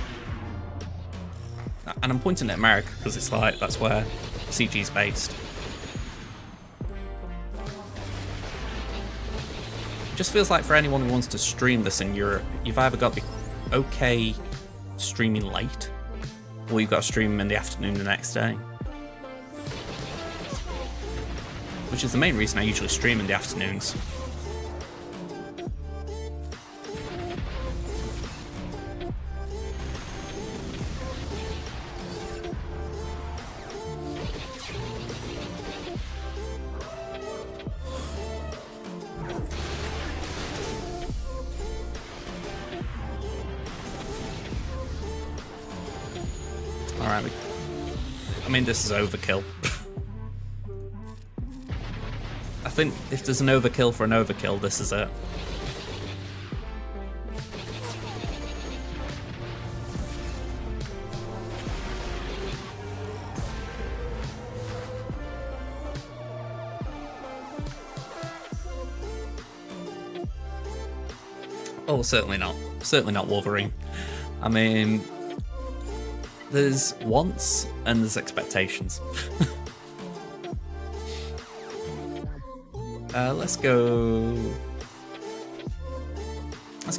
And I'm pointing at America because it's like that's where CG is based. It just feels like for anyone who wants to stream this in Europe, you've either got to be okay streaming late, or you've got to stream in the afternoon the next day. Which is the main reason I usually stream in the afternoons. Alright, I mean, this is overkill. I think if there's an overkill for an overkill, this is it. Oh, certainly not. Certainly not Wolverine. I mean, there's wants and there's expectations. Let's go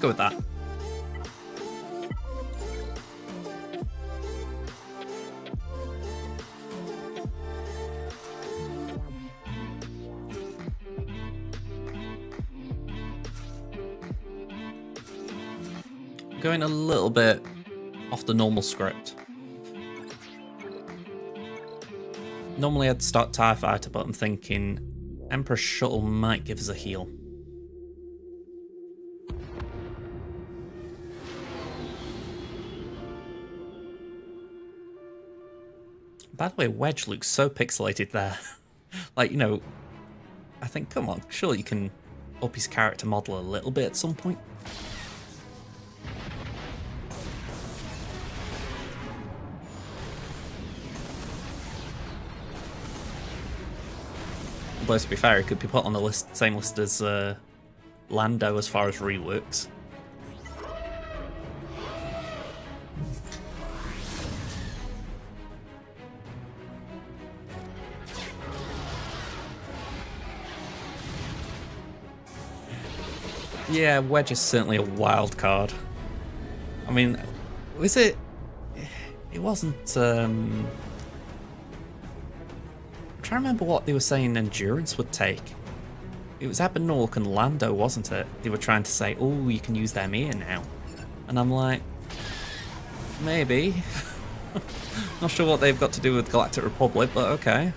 with that. Going a little bit off the normal script. Normally I'd start TIE Fighter, but I'm thinking Emperor Shuttle might give us a heal. By the way, Wedge looks so pixelated there. Like, you know, I think, come on, surely you can up his character model a little bit at some point. Although, to be fair, it could be put on the same list as Lando as far as reworks. Yeah, Wedge is certainly a wild card. I mean, was it? It wasn't. I'm trying to remember what they were saying endurance would take. It was Abenork and Lando, wasn't it? They were trying to say, oh, you can use them here now. And I'm like, maybe. Not sure what they've got to do with Galactic Republic, but okay.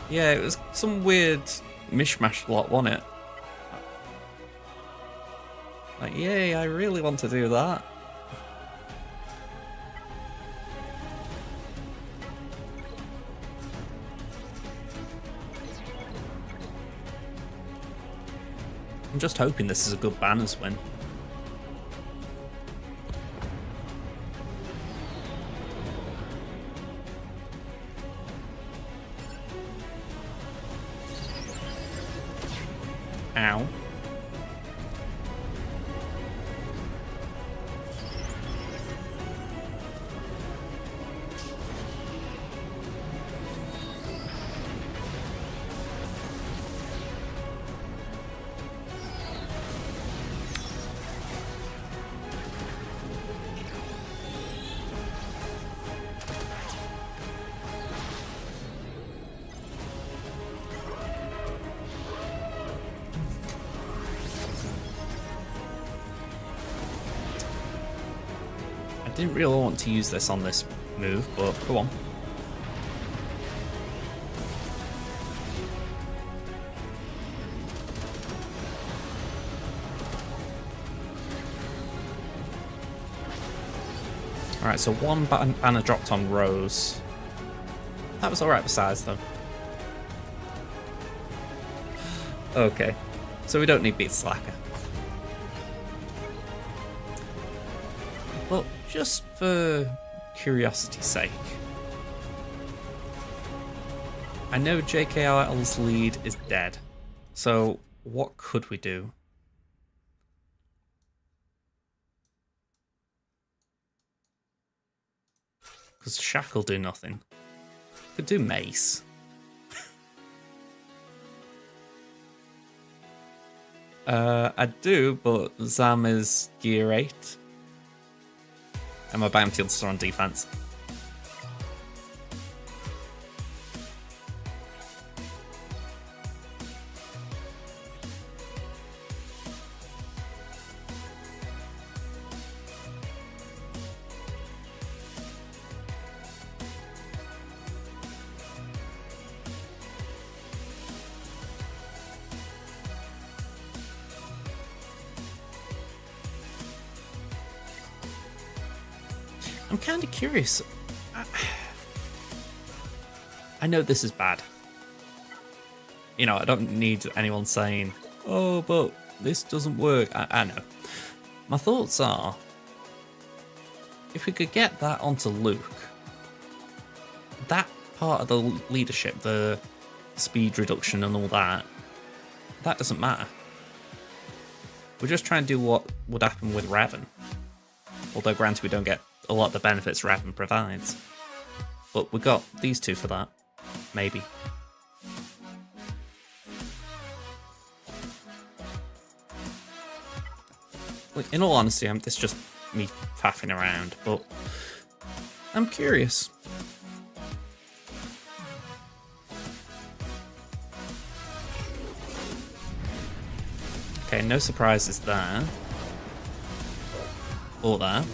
Yeah, it was some weird mishmash lot, wasn't it? Like, yay, I really want to do that. I'm just hoping this is a good banners win. Ow. I didn't really want to use this on this move, but go on. Alright, so one banner dropped on Rose. That was alright besides, though. Okay, so we don't need Beat Slacker. Well, just for curiosity's sake, I know JKRL's lead is dead, so what could we do? Because Shackle do nothing. Could do Mace. I do, but Zam is gear 8. And my bounty are on defense. I'm kind of curious. I know this is bad. You know, I don't need anyone saying, oh, but this doesn't work. I know. My thoughts are, if we could get that onto Luke, that part of the leadership, the speed reduction and all that, that doesn't matter. We're just trying to do what would happen with Revan. Although, granted, we don't get a lot of the benefits Revan provides. But we got these two for that. Maybe. Like, in all honesty, this is just me faffing around, but I'm curious. Okay, no surprises there. Or there.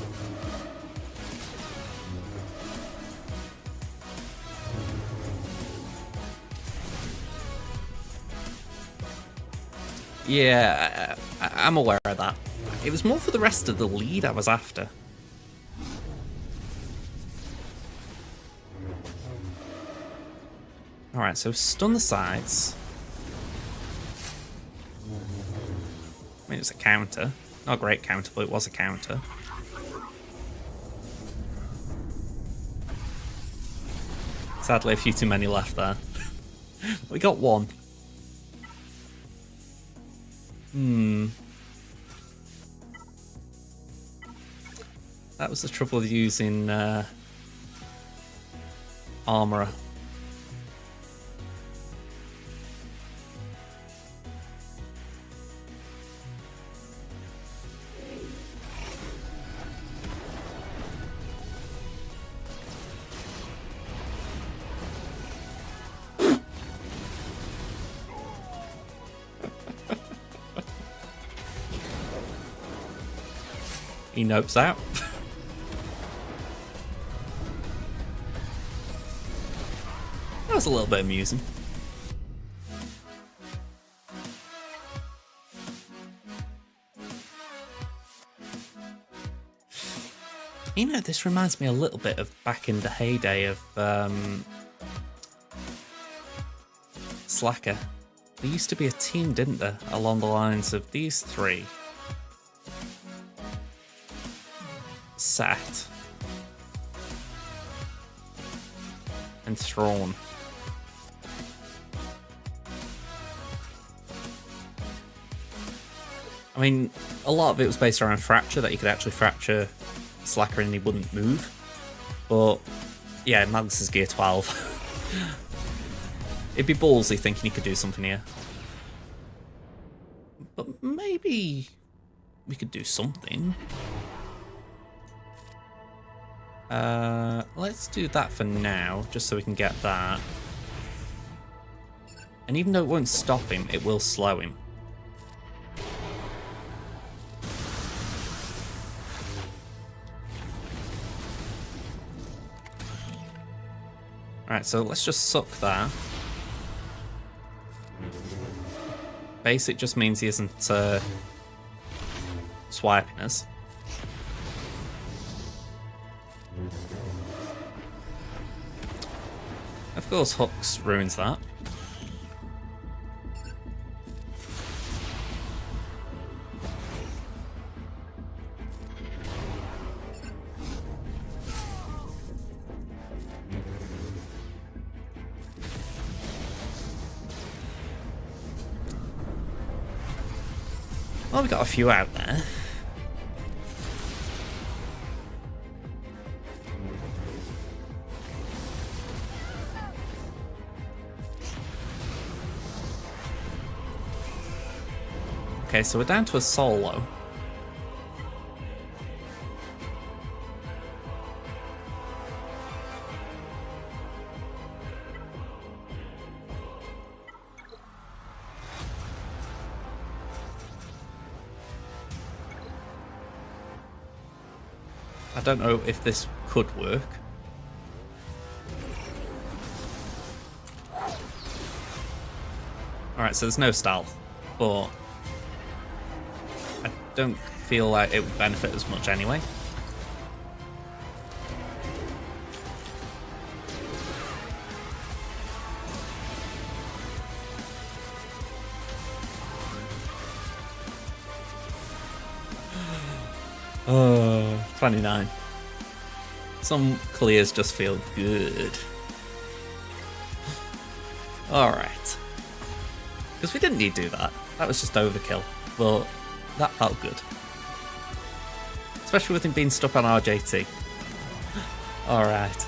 Yeah, I'm aware of that. It was more for the rest of the lead I was after. Alright, so stun the sides. I mean, it's a counter. Not a great counter, but it was a counter. Sadly, a few too many left there. We got one. That was the trouble with using Armourer. He nopes out. That was a little bit amusing. You know, this reminds me a little bit of back in the heyday of Slacker. There used to be a team, didn't there, along the lines of these three. Sat and Thrawn. I mean, a lot of it was based around fracture, that you could actually fracture Slacker and he wouldn't move. But yeah, Malgus is gear 12. It'd be ballsy thinking he could do something here. But maybe we could do something. Let's do that for now, just so we can get that. And even though it won't stop him, it will slow him. Alright, so let's just suck that. Basic just means he isn't swiping us. Of course, Hooks ruins that. Well, we got a few out there. Okay, so we're down to a solo. I don't know if this could work. Alright, so there's no stealth, but I don't feel like it would benefit as much anyway. Oh, 29. Some clears just feel good. Alright. Because we didn't need to do that. That was just overkill. But that felt good. Especially with him being stuck on RJT. Alright.